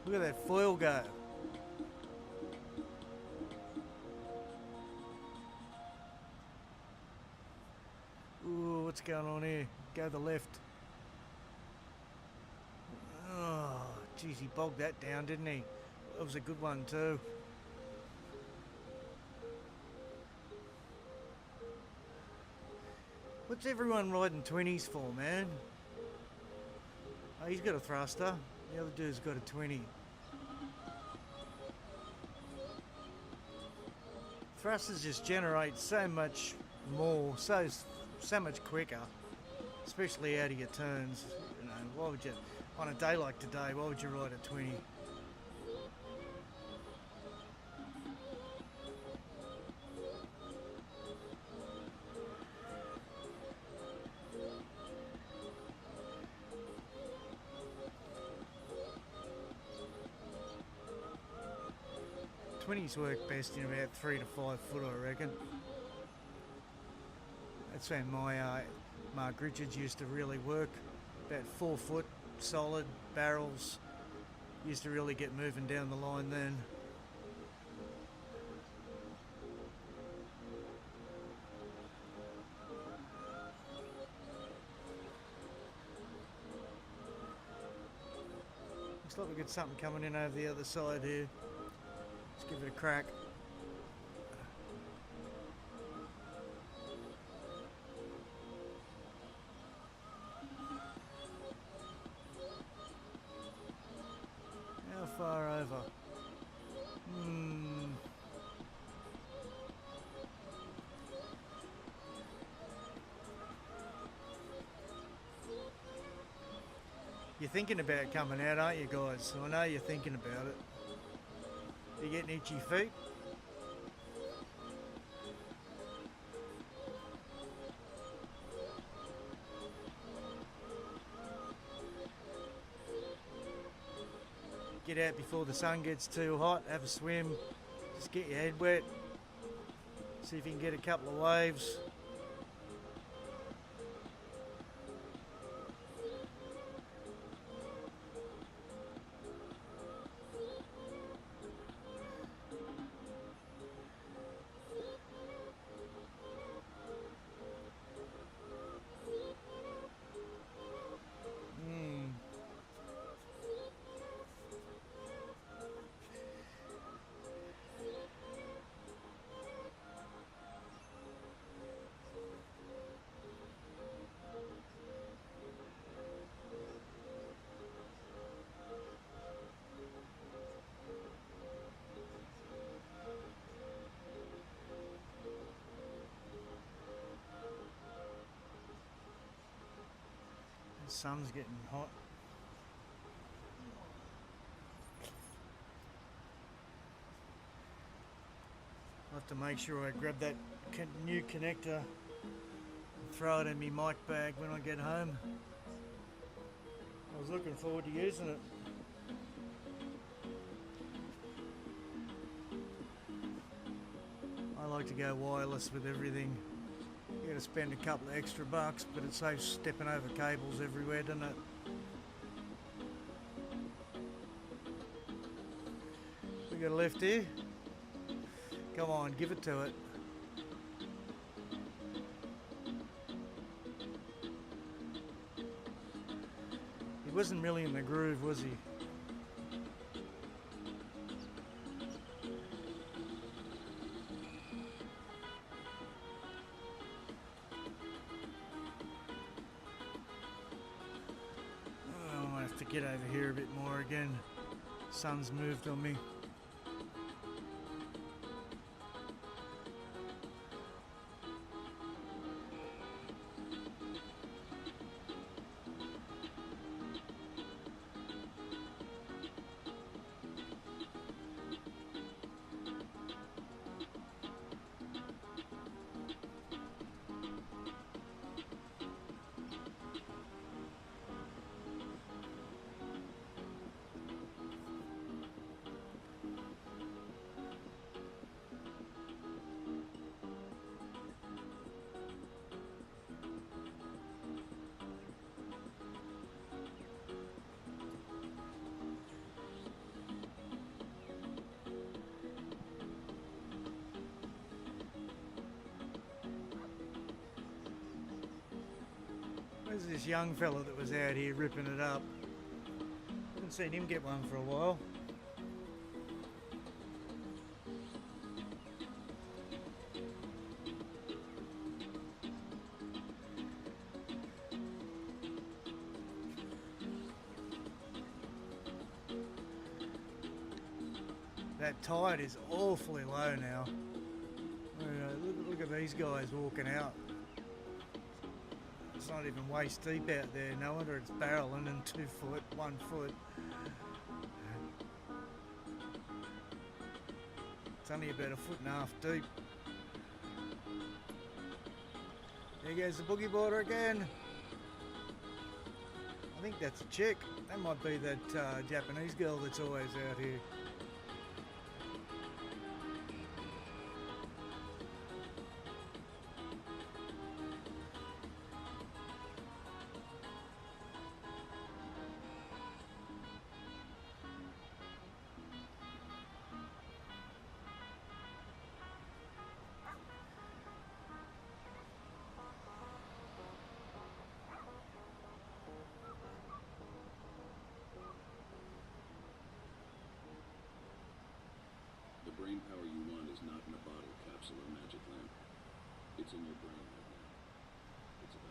Look at that foil go. Ooh, what's going on here? Go to the left. Oh, geez, he bogged that down, didn't he? That was a good one too. What's everyone riding 20s for, man? Oh, he's got a thruster. The other dude's got a 20. Thrusters just generate so much more, so much quicker, especially out of your turns. You know, why would you, on a day like today, why would you ride a 20? 20s work best in about 3 to 5 foot, I reckon. That's when my Mark Richards used to really work. About 4 foot solid barrels. Used to really get moving down the line then. Looks like we've got something coming in over the other side here. Let's give it a crack. How far over? You're thinking about coming out, aren't you guys? I know you're thinking about it. You getting itchy feet? Get out before the sun gets too hot, have a swim, just get your head wet, see if you can get a couple of waves. The sun's getting hot. I'll have to make sure I grab that new connector and throw it in my mic bag when I get home. I was looking forward to using it. I like to go wireless with everything. You got to spend a couple of extra bucks, but it saves stepping over cables everywhere, doesn't it? We got a left here. Come on, give it to it. He wasn't really in the groove, was he? To get over here a bit more again. Sun's moved on me. There's this young fella that was out here ripping it up. Haven't seen him get one for a while. That tide is awfully low now. Look at these guys walking out. It's not even waist deep out there. No wonder it's barreling in 2 foot, 1 foot. It's only about 1.5 foot deep. There goes the boogie boarder again. I think that's a chick. That might be that Japanese girl that's always out here. capsule or magic lamp. It's in your brain right now. It's about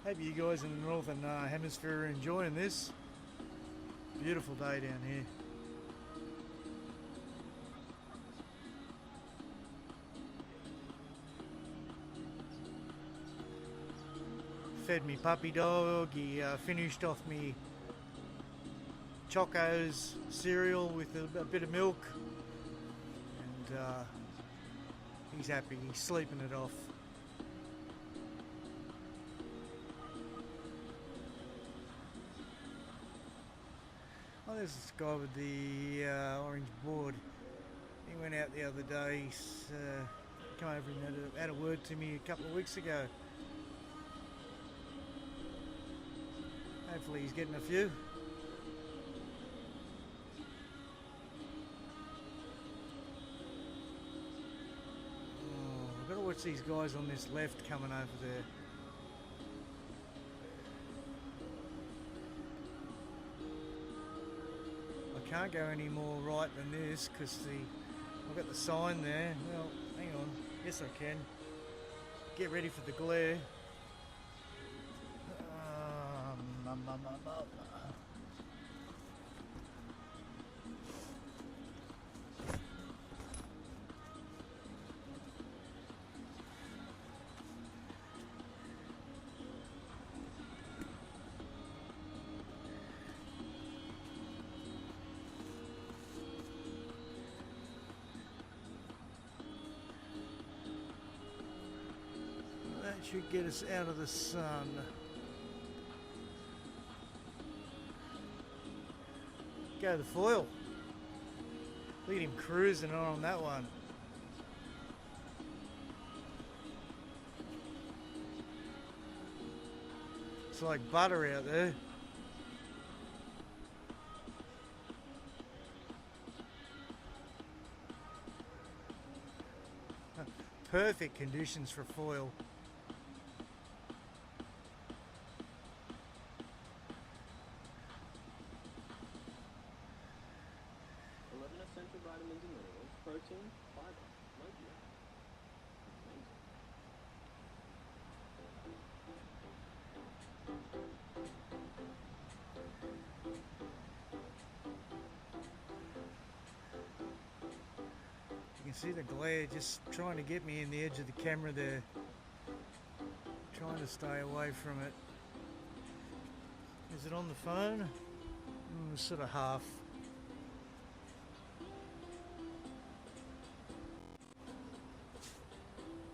Hope you guys in the northern hemisphere are enjoying this. Beautiful day down here. Fed me puppy dog. He finished off me Choco's cereal with a bit of milk, and he's happy. He's sleeping it off. Oh, there's this guy with the orange board. He went out the other day. He's come over and had a word to me a couple of weeks ago. Hopefully he's getting a few. Oh, I've got to watch these guys on this left coming over there. I can't go any more right than this because I've got the sign there. Well, hang on. Yes, I can. Get ready for the glare. That should get us out of the sun. Go the foil. Look at him cruising on that one. It's like butter out there. Perfect conditions for foil. Essential vitamins and minerals, protein, fiber, low GI. Amazing. You can see the glare just trying to get me in the edge of the camera there. Trying to stay away from it. Is it on the phone? Sort of half.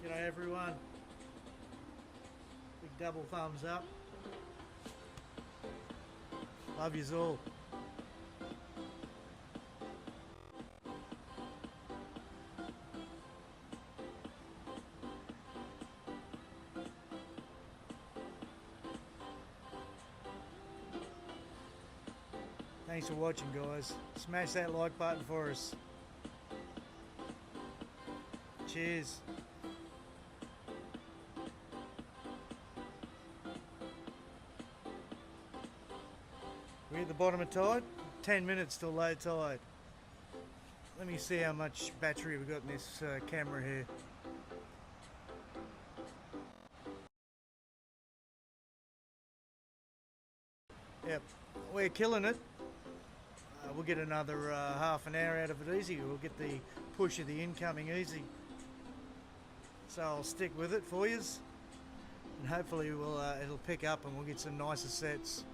G'day everyone. Big double thumbs up. Love yous all. Thanks for watching, guys. Smash that like button for us. Cheers. We're at the bottom of tide. 10 minutes till low tide. Let me see how much battery we've got in this camera here. Yep, we're killing it. We'll get another half an hour out of it easy. We'll get the push of the incoming easy. So I'll stick with it for yous, and hopefully it'll pick up and we'll get some nicer sets.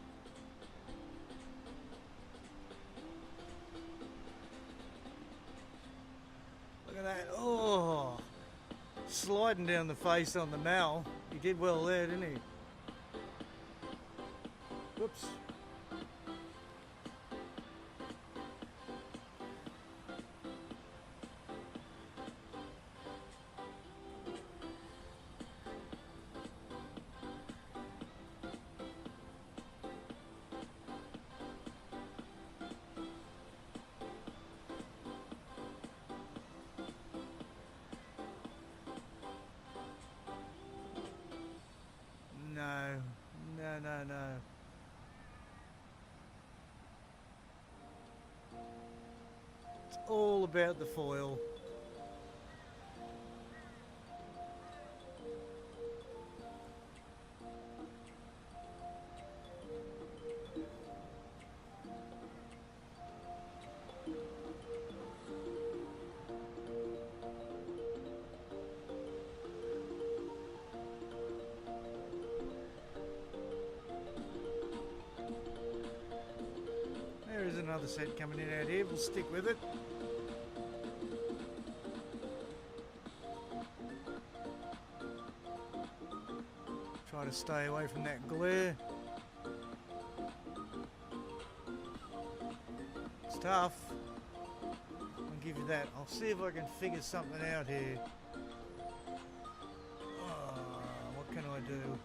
sliding down the face on the mal. He did well there, didn't he? Whoops. No. It's all about the foil. There is another set coming in out here. We'll stick with it. Try to stay away from that glare. It's tough. I'll give you that. I'll see if I can figure something out here. Oh, what can I do?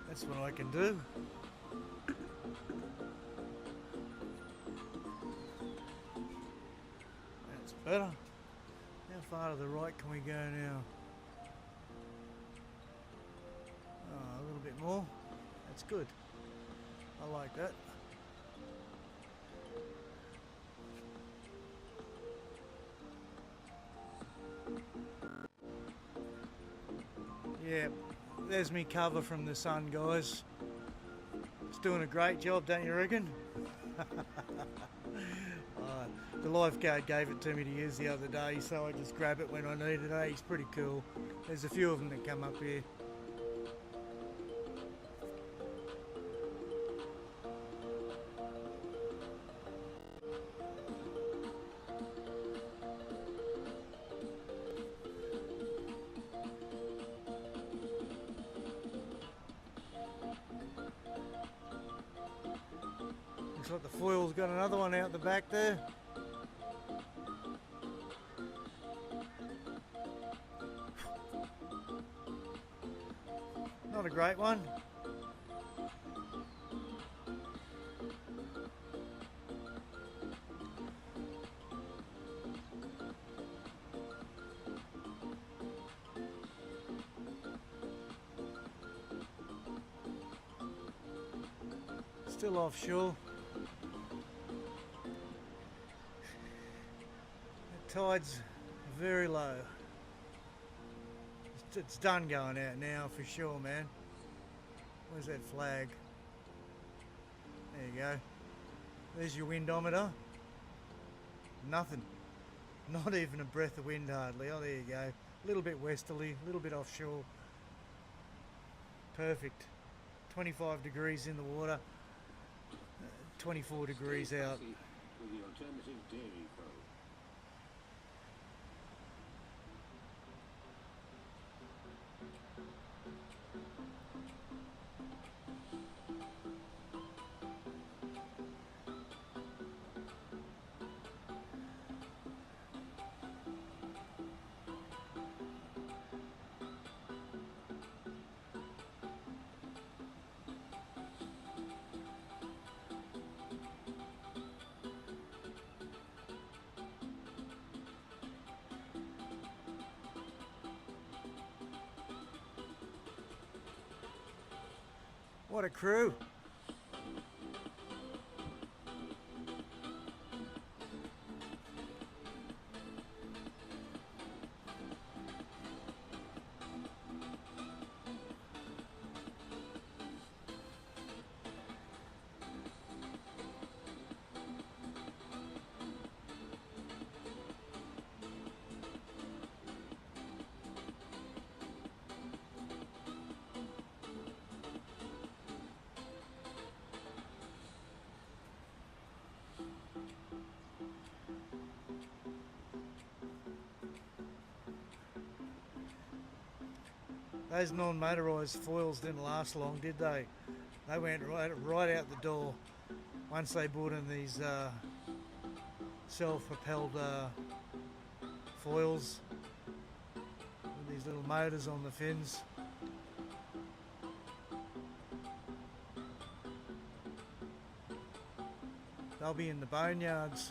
That's what I can do. That's better. How far to the right can we go now? Oh, a little bit more. That's good. I like that. Yeah. There's me cover from the sun, guys. It's doing a great job, don't you reckon? The lifeguard gave it to me to use the other day, so I just grab it when I need it. He's pretty cool. There's a few of them that come up here. Looks like the foil's got another one out the back there. Not a great one. Still offshore. The tide's very low. It's done going out now for sure, man. Where's that flag? There you go. There's your windometer. Nothing. Not even a breath of wind hardly. Oh, there you go. A little bit westerly, a little bit offshore. Perfect. 25 degrees in the water. 24 degrees out. With the alternative dairy probe. What a crew. Those non-motorised foils didn't last long, did they? They went right out the door once they brought in these self-propelled foils with these little motors on the fins. They'll be in the boneyards.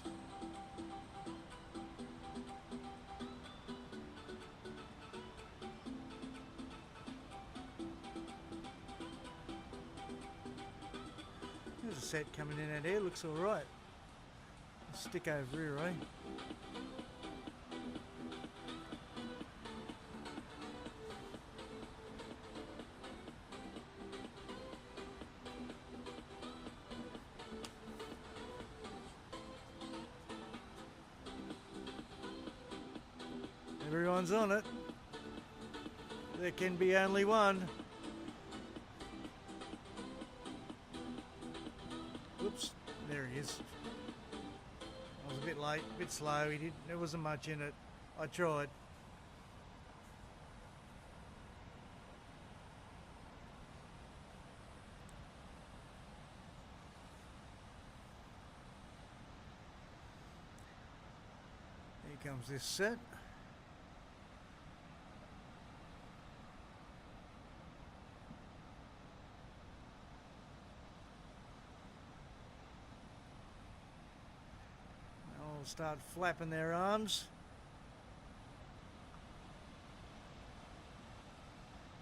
There's a set coming in out here, looks alright. Stick over here, eh? Everyone's on it. There can be only one. Whoops, there he is. I was a bit late, a bit slow. There wasn't much in it. I tried. Here comes this set. Start flapping their arms.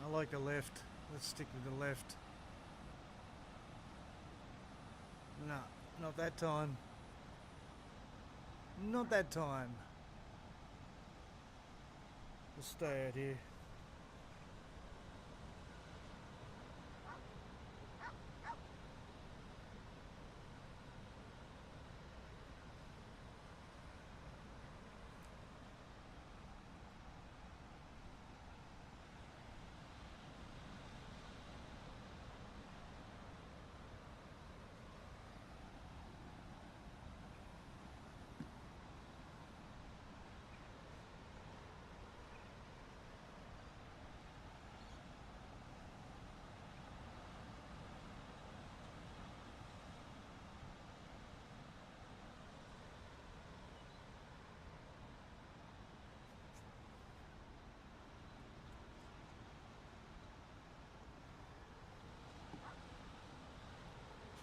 I like the left. Let's stick with the left. No, not that time. Not that time. We'll stay out here.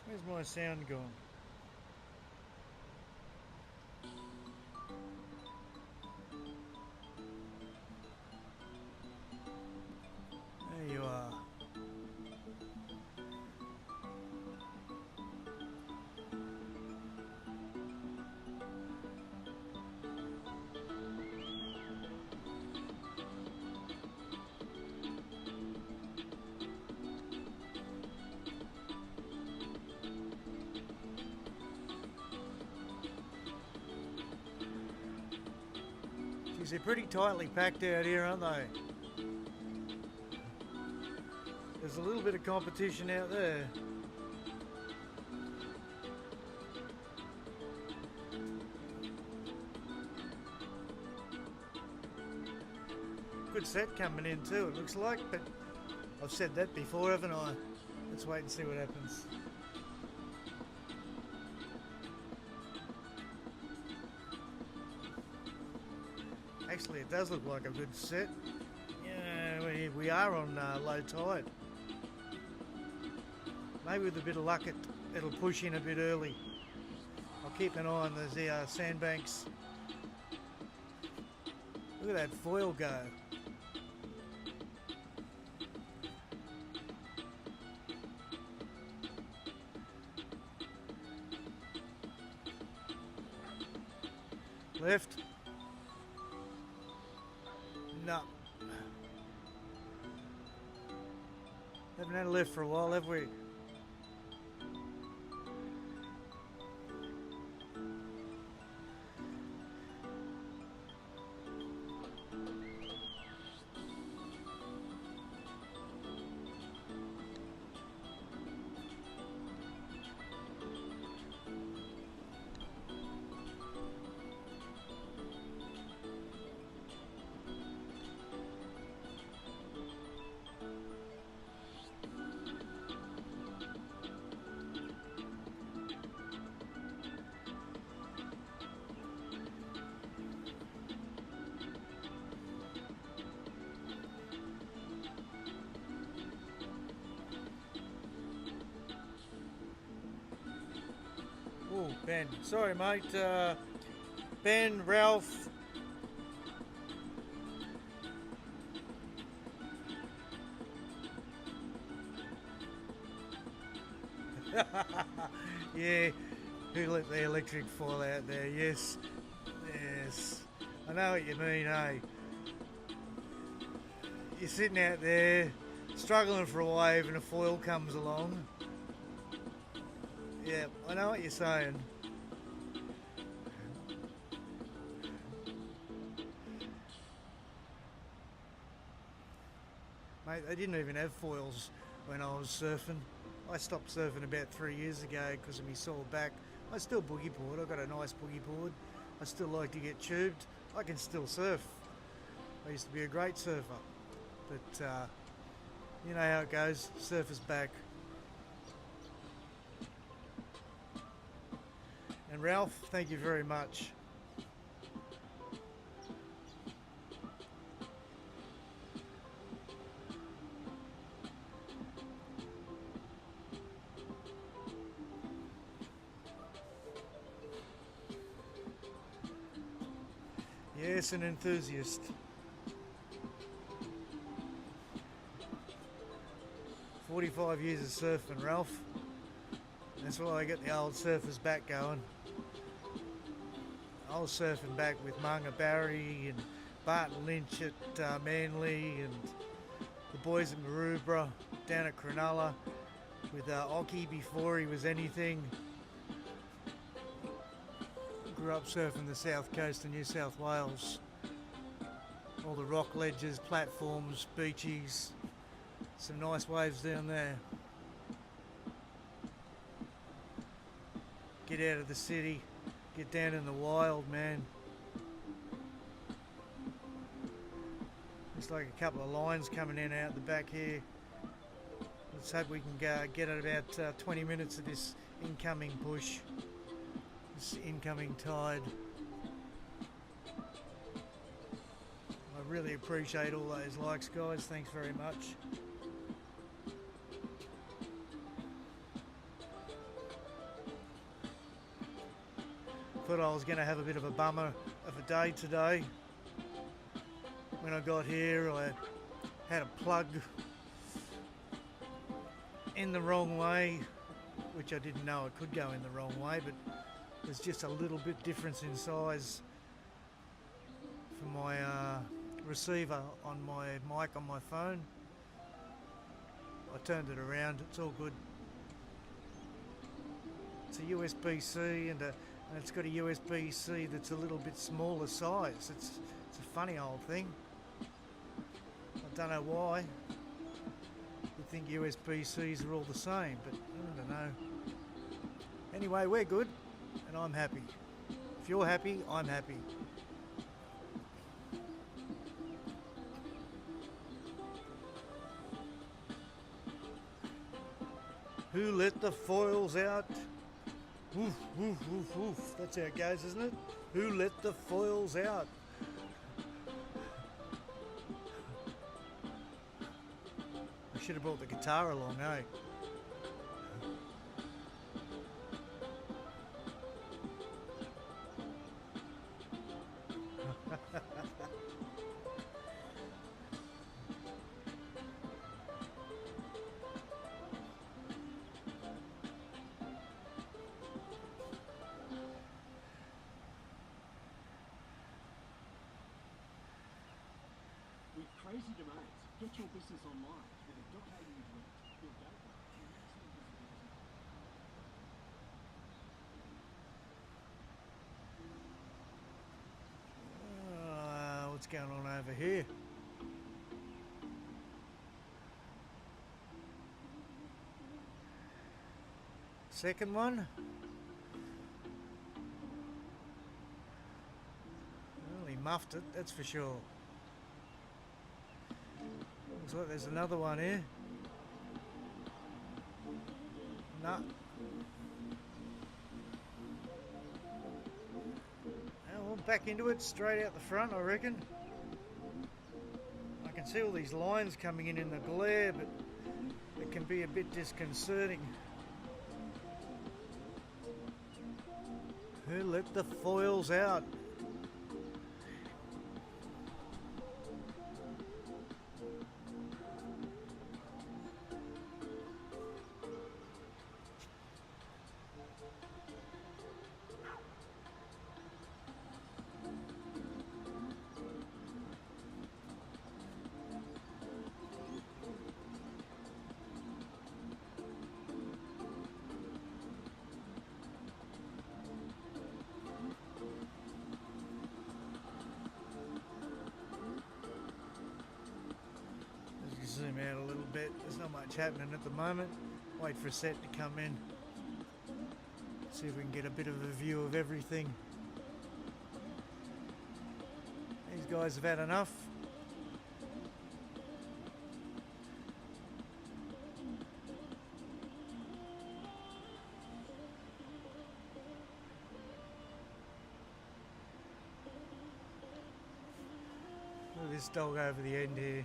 Where's my sound gone? There you are. They're pretty tightly packed out here, aren't they? There's a little bit of competition out there. Good set coming in too, it looks like, but I've said that before, haven't I? Let's wait and see what happens. Actually, it does look like a good set. Yeah, we are on low tide. Maybe with a bit of luck it'll push in a bit early. I'll keep an eye on the sandbanks. Look at that foil go. Left. No. Haven't had a lift for a while, have we? Oh, Ben. Sorry, mate. Ben, Ralph. Yeah, who let the electric fall out there? Yes, yes. I know what you mean, eh? You're sitting out there, struggling for a wave, and a foil comes along. Yeah, I know what you're saying. Mate, they didn't even have foils when I was surfing. I stopped surfing about 3 years ago because of my sore back. I still boogie board. I've got a nice boogie board. I still like to get tubed. I can still surf. I used to be a great surfer. But you know how it goes. Surfer's back. And Ralph, thank you very much. Yes, an enthusiast. 45 years of surfing, Ralph. That's why I get the old surfer's back going. I was surfing back with Munga Barry and Barton Lynch at Manly and the boys at Maroubra, down at Cronulla with Ockie before he was anything. Grew up surfing the south coast of New South Wales. All the rock ledges, platforms, beaches, some nice waves down there. Get out of the city, get down in the wild, man. Looks like a couple of lines coming in out the back here. Let's hope we can get at about 20 minutes of this incoming push, this incoming tide. I really appreciate all those likes, guys. Thanks very much. Thought I was going to have a bit of a bummer of a day today. When I got here, I had a plug in the wrong way, which I didn't know it could go in the wrong way, but there's just a little bit difference in size for my receiver on my mic on my phone. I turned it around, it's all good. It's a USB-C and it's got a USB-C that's a little bit smaller size. It's a funny old thing. I don't know why. You'd think USB-Cs are all the same, but I don't know. Anyway, we're good, and I'm happy. If you're happy, I'm happy. Who let the foils out? Woof, woof, woof, woof. That's how it goes, isn't it? Who let the foils out? I should have brought the guitar along, eh? With crazy demands, get your business online with a .au direct. Your gateway to maximum visibility. What's going on over here? Second one. Well, he muffed it, that's for sure. Looks like there's another one here. No. Well, back into it, straight out the front, I reckon. I can see all these lines coming in the glare, but it can be a bit disconcerting. let the foils out. Zoom out a little bit. There's not much happening at the moment. Wait for a set to come in. See if we can get a bit of a view of everything. These guys have had enough. Look at this dog over the end here.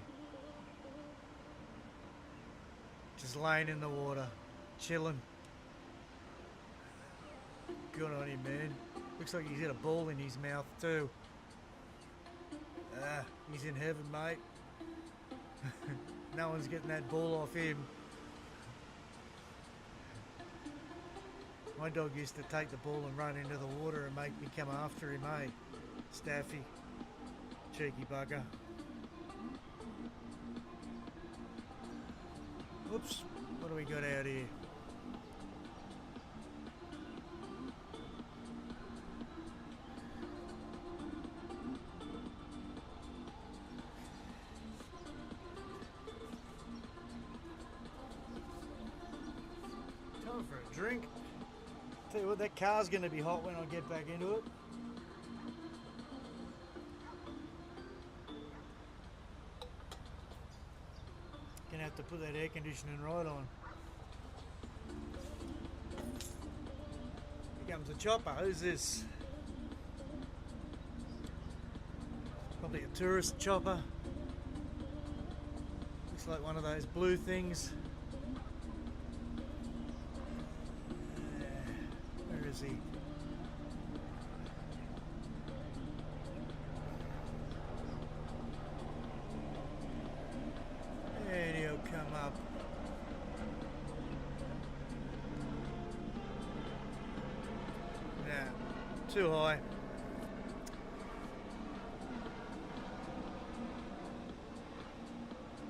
Just laying in the water, chilling. Good on him, man. Looks like he's got a ball in his mouth too. He's in heaven, mate. No one's getting that ball off him. My dog used to take the ball and run into the water and make me come after him, eh? Staffy. Cheeky bugger. Whoops, what do we got out here? Time for a drink. Tell you what, that car's going to be hot when I get back into it. Gonna have to put that air conditioning right on. Here comes a chopper. Who's this? Probably a tourist chopper. Looks like one of those blue things. Where is he? And he'll come up. Nah, too high.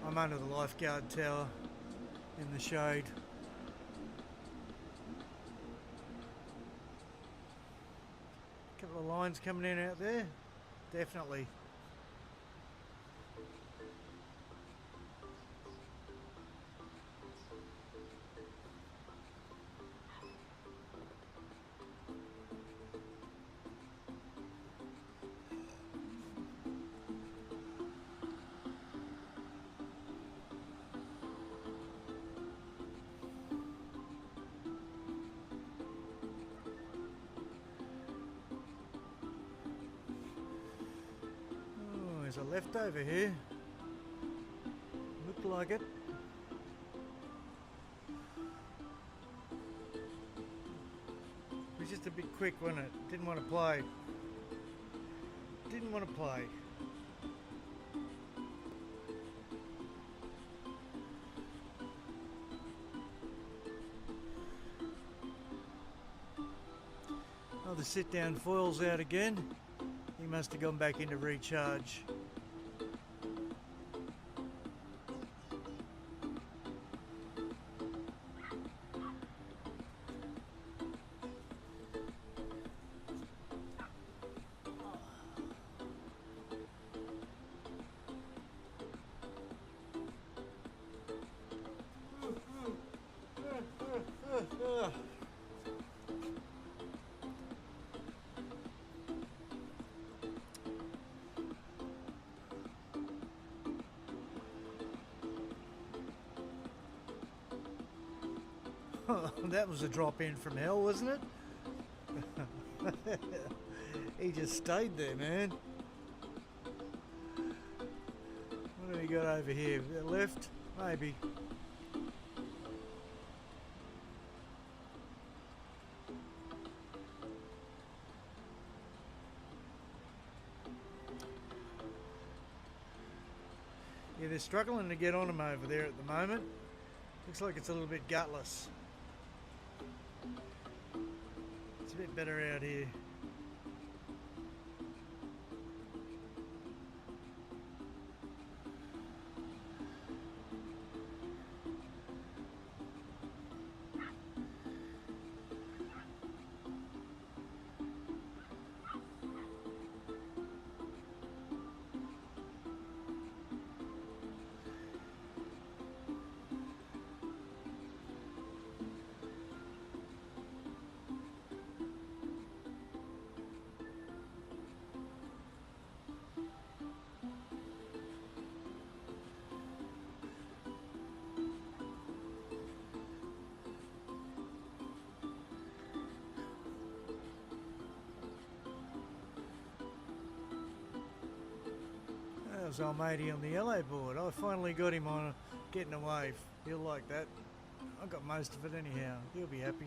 I'm under the lifeguard tower in the shade. Couple of lines coming in out there, definitely. There's a leftover here. Looked like it. It was just a bit quick, wasn't it? Didn't want to play. Didn't want to play. Oh, the sit-down foil's out again. He must have gone back into recharge. That was a drop in from hell, wasn't it? He just stayed there, man. What do we got over here? Left? Maybe. they're struggling to get on them over there at the moment. Looks like it's a little bit gutless. It's a bit better out here. That was old matey on the yellow board. I finally got him on getting a wave. He'll like that. I got most of it anyhow. He'll be happy.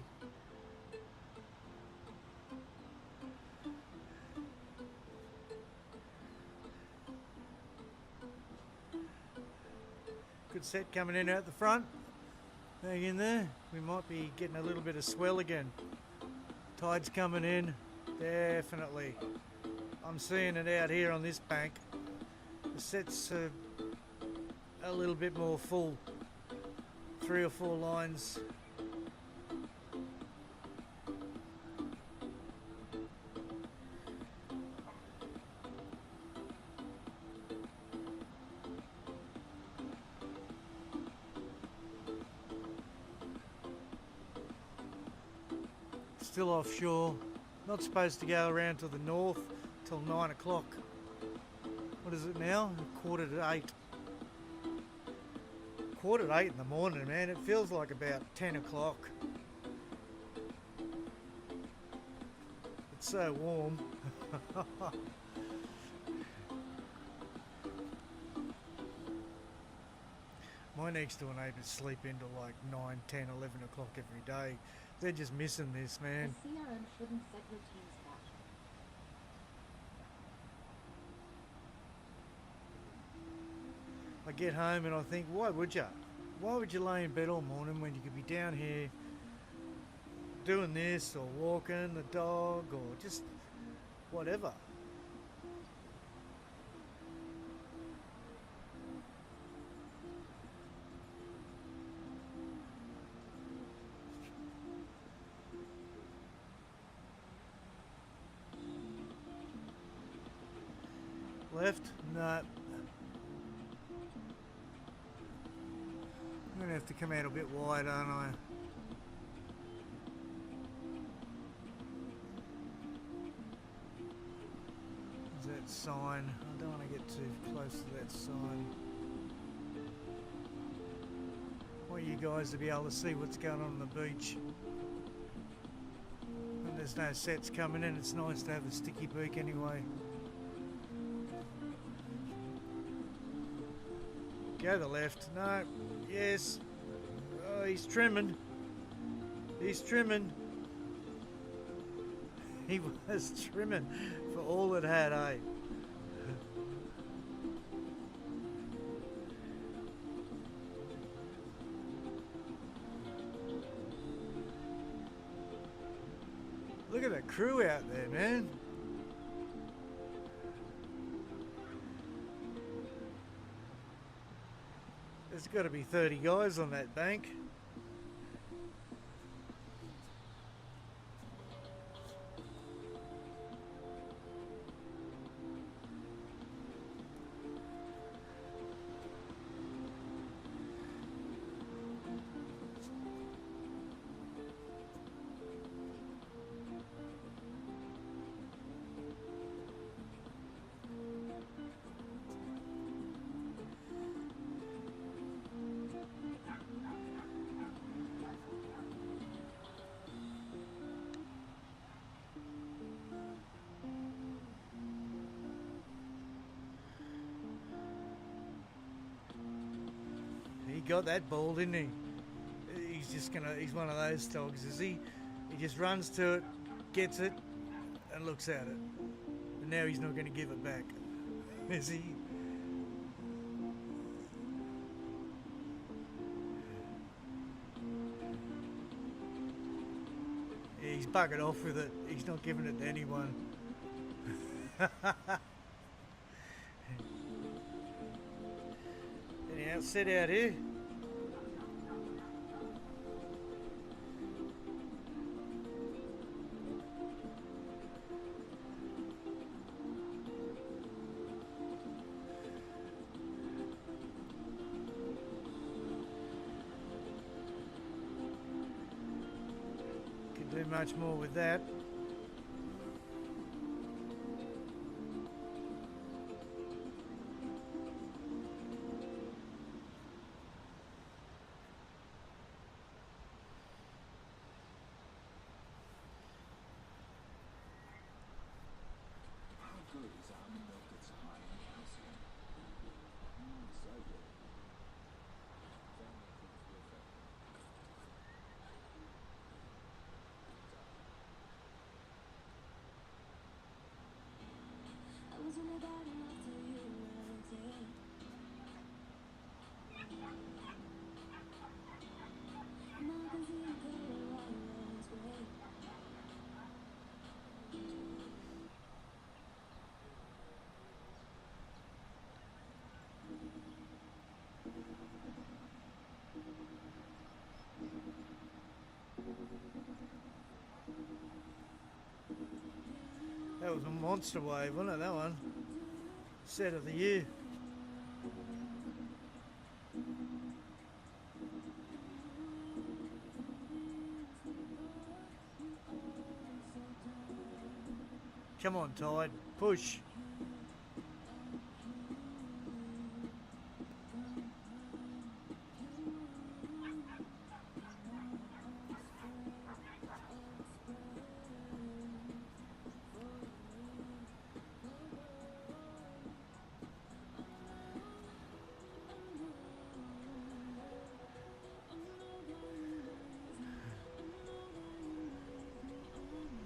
Good set coming in out the front. Hang in there. We might be getting a little bit of swell again. Tide's coming in. Definitely. I'm seeing it out here on this bank. The set's a little bit more full. 3 or 4 lines. Still offshore. Not supposed to go around to the north till 9 o'clock. What is it now? 7:45. 7:45 in the morning, man. It feels like about 10 o'clock. It's so warm. My next door neighbours sleep into like 9, 10, 11 o'clock every day. They're just missing this, man. The CRM shouldn't set your team's back. I get home and I think, why would you? Why would you lay in bed all morning when you could be down here doing this or walking the dog or just whatever? Left? No. I'm going to have to come out a bit wide, aren't I? There's that sign. I don't want to get too close to that sign. I want you guys to be able to see what's going on the beach. And there's no sets coming in. It's nice to have a sticky beak anyway. Go to the left. No. Yes. Oh, he's trimming. He's trimming. He was trimming for all it had, eh? Look at that crew out there, man. There's got to be 30 guys on that bank. He got that ball, didn't he? He's one of those dogs, is he? He just runs to it, gets it, and looks at it. And now he's not going to give it back, is he? he's buggered off with it. He's not giving it to anyone. Anyhow, set out here. Could do much more with that. How good is almond milk that's high in calcium? So good. Family things real effective. I was only bad enough to you right there. Now I can see you clear right way. That was a monster wave, wasn't it, that one? Set of the year. Come on, Tide, push.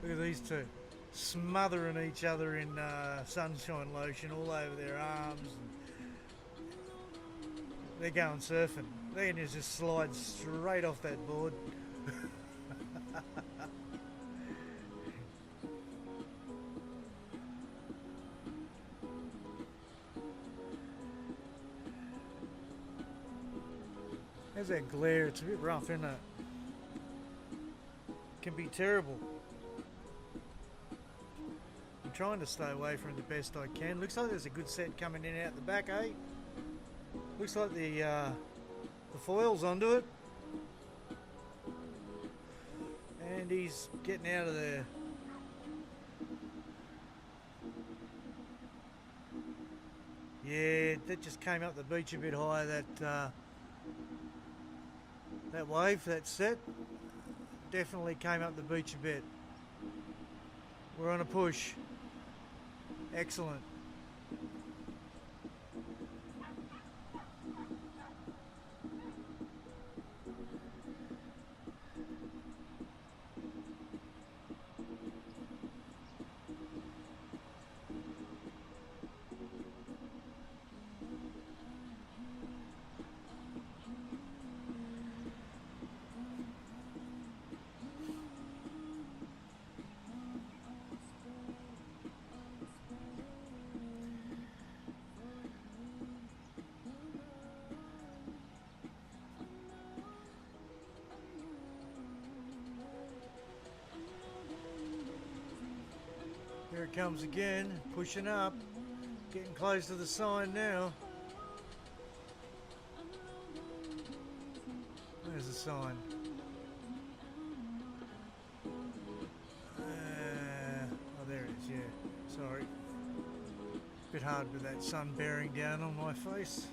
Look at these two smothering each other in sunshine lotion all over their arms. And they're going surfing. They can just slide straight off that board. There's that glare. It's a bit rough, isn't it? Can be terrible. I'm trying to stay away from it the best I can. Looks like there's a good set coming in out the back, eh? Looks like the foil's onto it. And he's getting out of there. Yeah, that just came up the beach a bit high, that wave, that set. Definitely came up the beach a bit. We're on a push. Excellent. Here it comes again, pushing up, getting close to the sign now. There's the sign. Oh, there it is, yeah. Sorry. Bit hard with that sun bearing down on my face.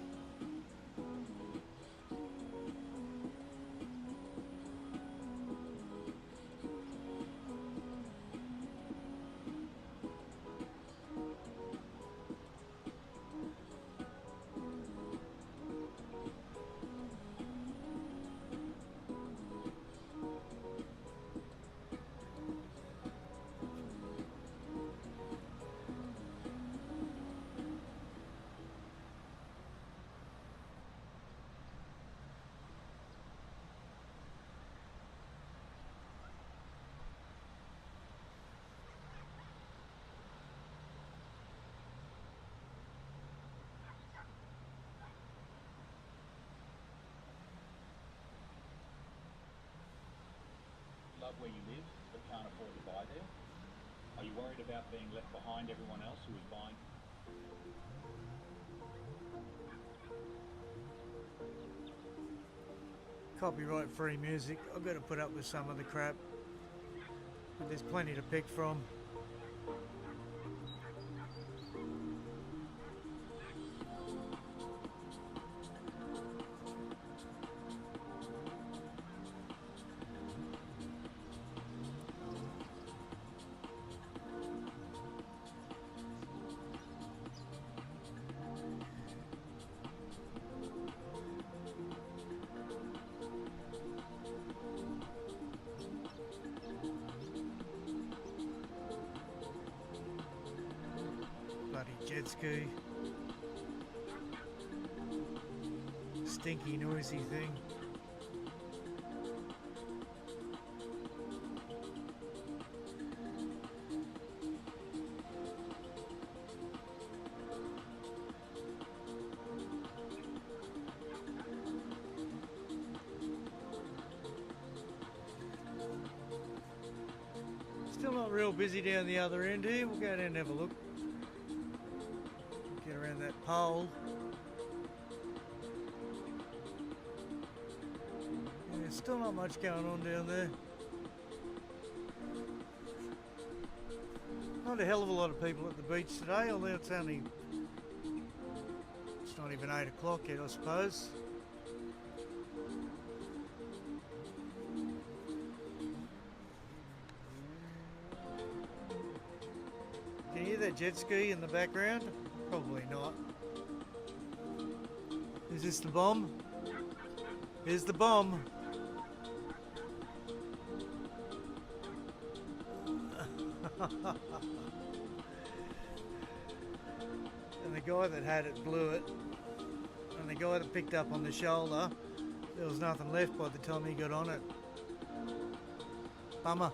can't afford to buy there? Are you worried about being left behind everyone else who is buying? Copyright free music. I've got to put up with some of the crap. But there's plenty to pick from. Bloody jet ski. Stinky, noisy thing. Still not real busy down the other end here. We'll go down and have a look. Get around that pole. Yeah, still not much going on down there. Not a hell of a lot of people at the beach today, although it's not even 8 o'clock yet, I suppose. Can you hear that jet ski in the background? Probably not. Is this the bomb? Here's the bomb. And the guy that had it blew it. And the guy that picked up on the shoulder, there was nothing left by the time he got on it. Bummer.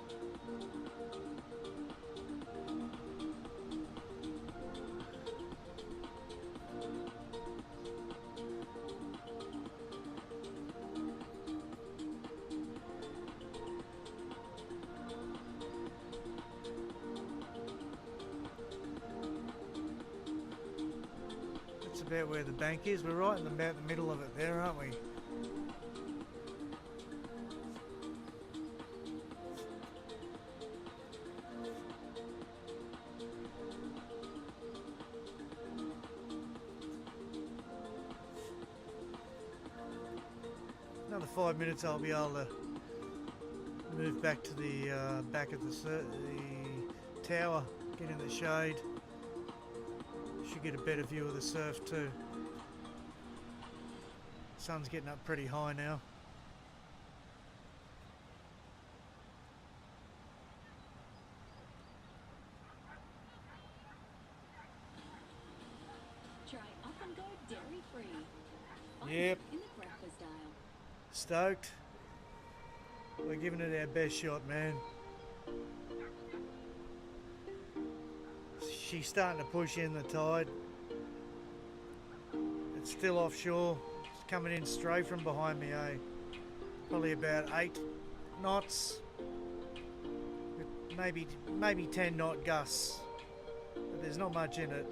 That's about where the bank is. We're right in about the middle of it there, aren't we? Another 5 minutes I'll be able to move back to the back of the tower, get in the shade. Should get a better view of the surf too. Sun's getting up pretty high now. Try Up and Go dairy free. Yep. In the breakfast aisle. Stoked. We're giving it our best shot, man. She's starting to push in the tide. It's still offshore. It's coming in straight from behind me, eh? Probably about 8 knots. Maybe 10 knot gusts. But there's not much in it.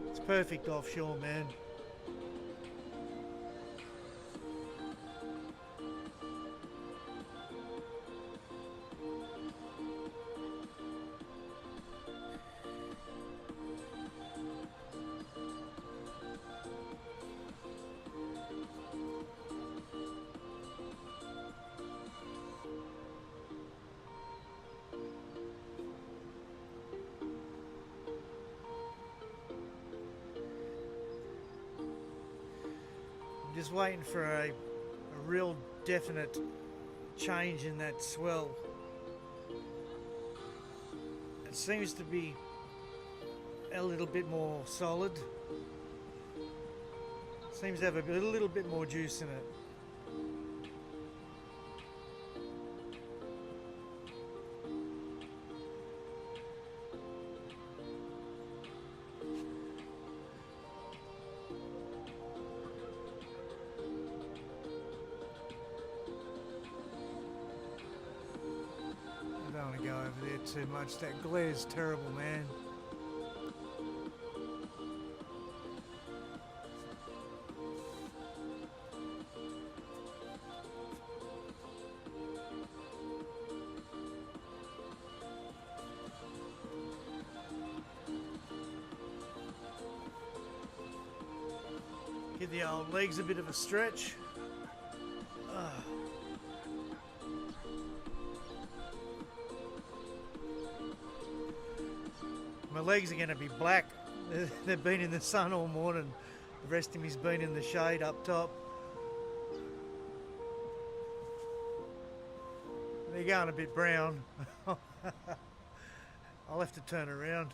It's perfect offshore, man. Just waiting for a real definite change in that swell. It seems to be a little bit more solid. Seems to have a little bit more juice in it. want to go over there too much. That glare's terrible, man. Give the old legs a bit of a stretch. My legs are going to be black. They've been in the sun all morning. The rest of me's been in the shade up top. They're going a bit brown. I'll have to turn around.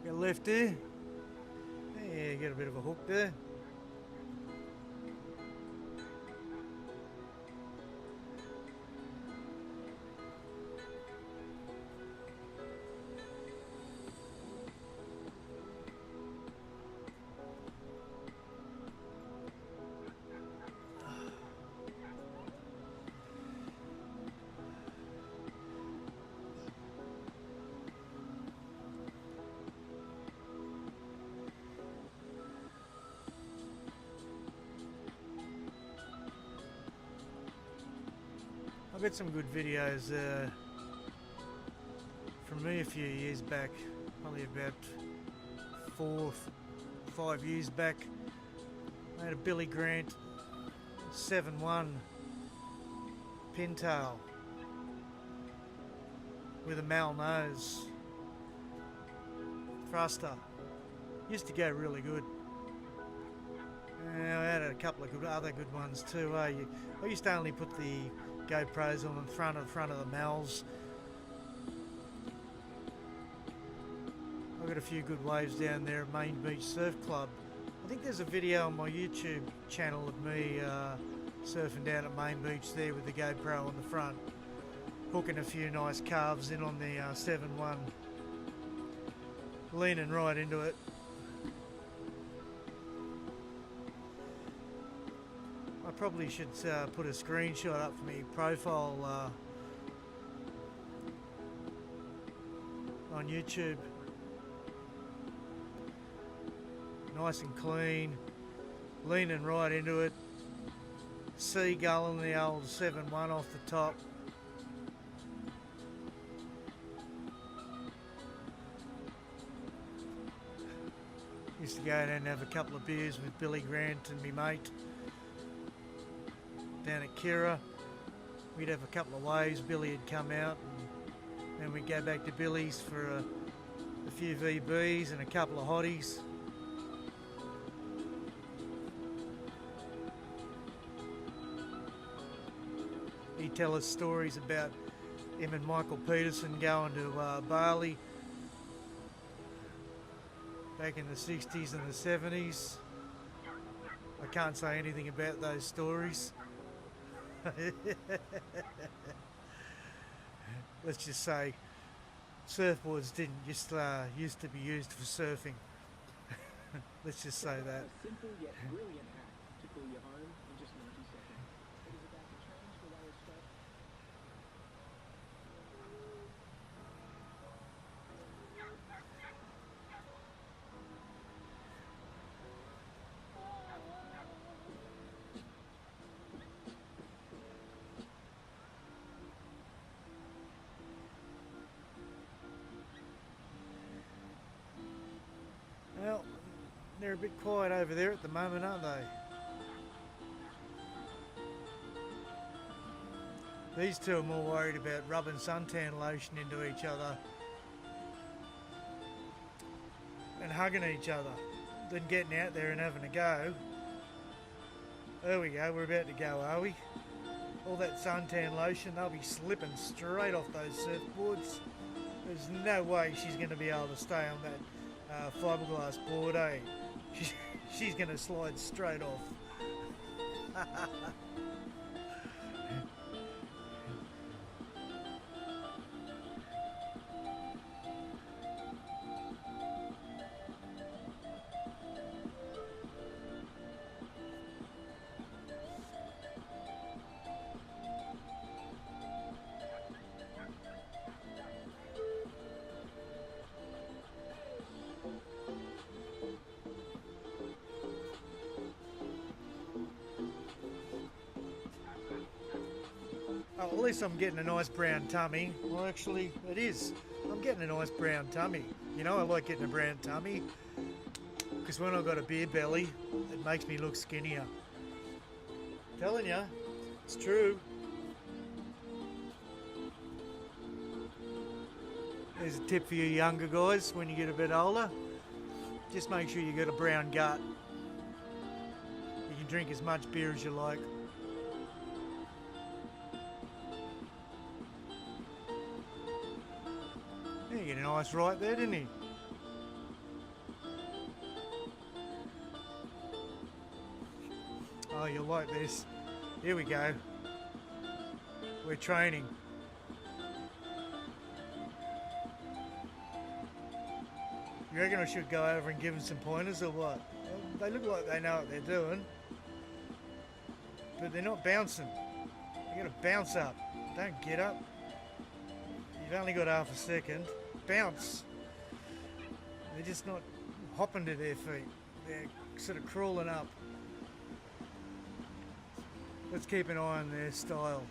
Got left there. Yeah, get a bit of a hook there. I've got some good videos from me a few years back, probably about 5 years back. I had a Billy Grant 7.1 pintail with a Malnose thruster. Used to go really good. I had a couple of other good ones too. I used to only put the GoPros on in front of the Mals. I've got a few good waves down there at Main Beach Surf Club. I think there's a video on my YouTube channel of me surfing down at Main Beach there with the GoPro on the front, hooking a few nice calves in on the 7.1, leaning right into it. I probably should put a screenshot up for me profile on YouTube. Nice and clean, leaning right into it, seagulling the old 7.1 off the top. Used to go down and have a couple of beers with Billy Grant and me mate down at Kira. We'd have a couple of waves, Billy had come out, and then we'd go back to Billy's for a few VBs and a couple of hotties. He'd tell us stories about him and Michael Peterson going to Bali back in the 60s and the 70s. I can't say anything about those stories. Let's just say surfboards didn't just used to be used for surfing. Let's just say that. A simple yet brilliant hack to cool your home in just 90 seconds. It is about to change the way a stroke. Well, they're a bit quiet over there at the moment, aren't they? These two are more worried about rubbing suntan lotion into each other and hugging each other than getting out there and having a go. There we go, we're about to go, are we? All that suntan lotion, they'll be slipping straight off those surfboards. There's no way she's going to be able to stay on that fiberglass board, eh? She's going to slide straight off. at least I'm getting a nice brown tummy. Well, actually, it is. I'm getting a nice brown tummy. You know, I like getting a brown tummy because when I've got a beer belly, it makes me look skinnier. Telling you, it's true. There's a tip for you younger guys when you get a bit older. Just make sure you got a brown gut. You can drink as much beer as you like. Yeah, you get a nice right there, didn't he? Oh, you'll like this. Here we go. We're training. You reckon I should go over and give them some pointers or what? They look like they know what they're doing, but they're not bouncing. You gotta bounce up. Don't get up. You've only got half a second. Bounce. They're just not hopping to their feet. They're sort of crawling up. Let's keep an eye on their style.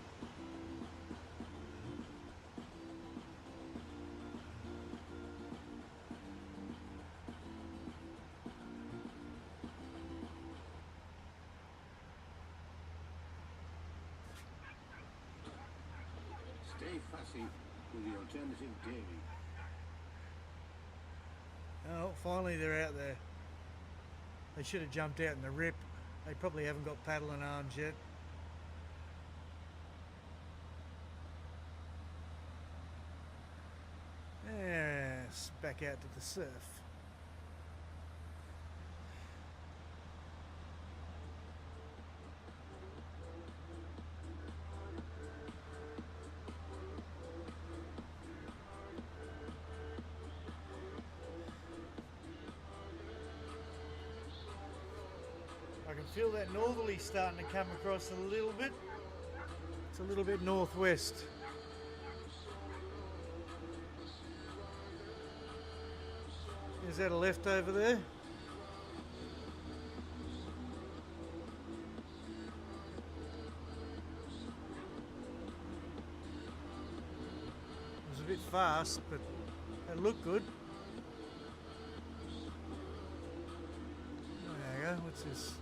Stay fussy with the alternative dairy. Oh, finally they're out there. They should have jumped out in the rip. They probably haven't got paddling arms yet. Yes, back out to the surf. I can feel that northerly starting to come across a little bit. It's a little bit northwest. Is that a left over there? It was a bit fast, but it looked good. There you go. What's this?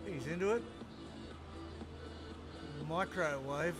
He's into it. Microwave.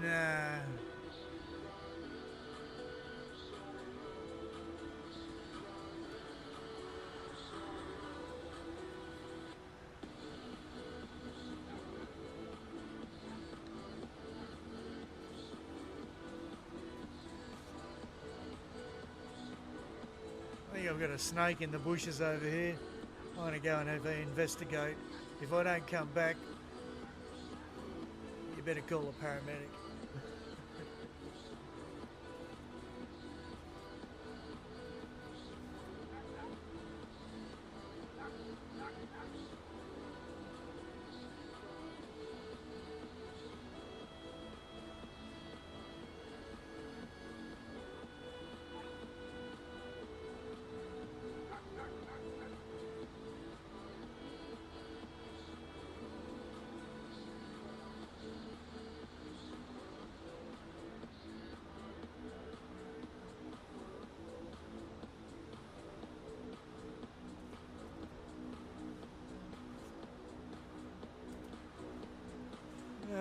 Nah. I think I've got a snake in the bushes over here. I'm going to go and have an investigate. If I don't come back, you better call a paramedic.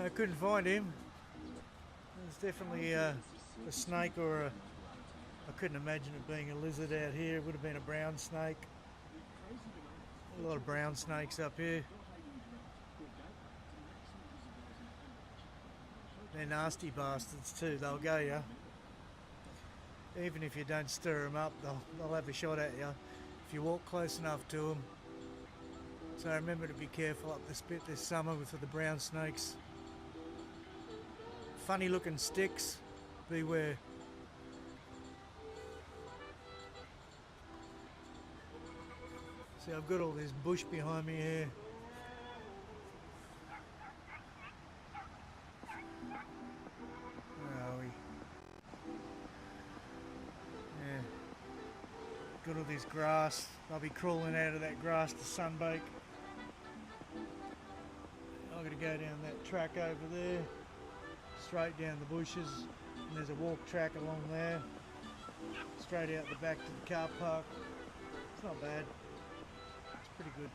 I couldn't find him. There's definitely a snake or I couldn't imagine it being a lizard out here. It would have been a brown snake. A lot of brown snakes up here. They're nasty bastards too, they'll go you. Even if you don't stir them up, they'll have a shot at you if you walk close enough to them. So remember to be careful up this bit this summer for the brown snakes. Funny looking sticks, beware. See, I've got all this bush behind me here. Where are we? Yeah. Got all this grass. I'll be crawling out of that grass to sunbake. I'm going to go down that track over there, straight down the bushes, and there's a walk track along there, straight out the back to the car park. It's not bad. It's pretty good.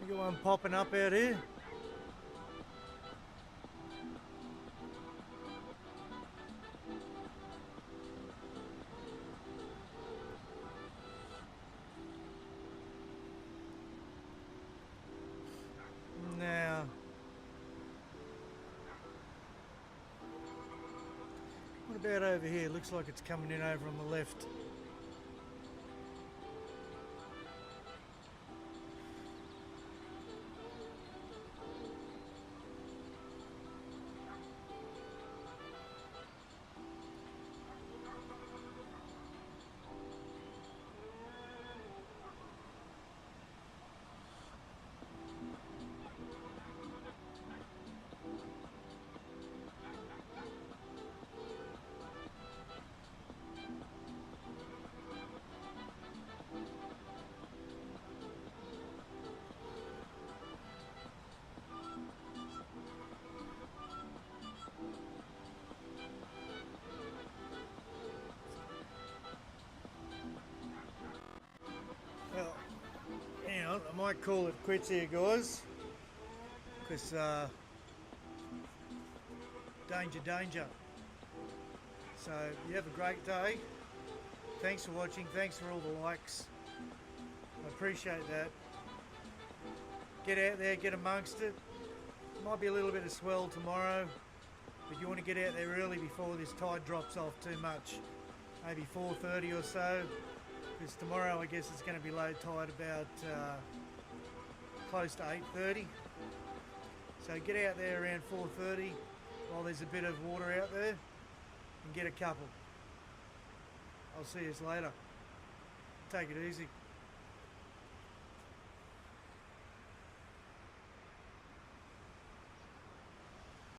You got one popping up out here. Now, what about over here? Looks like it's coming in over on the left. Well, hang on, I might call it quits here, guys, because danger. So you have a great day. Thanks for watching. Thanks for all the likes. I appreciate that. Get out there, get amongst it. Might be a little bit of swell tomorrow, but you want to get out there early before this tide drops off too much. Maybe 4:30 or so. Because tomorrow I guess it's going to be low tide about close to 8:30. So get out there around 4:30 while there's a bit of water out there and get a couple. I'll see you later. Take it easy.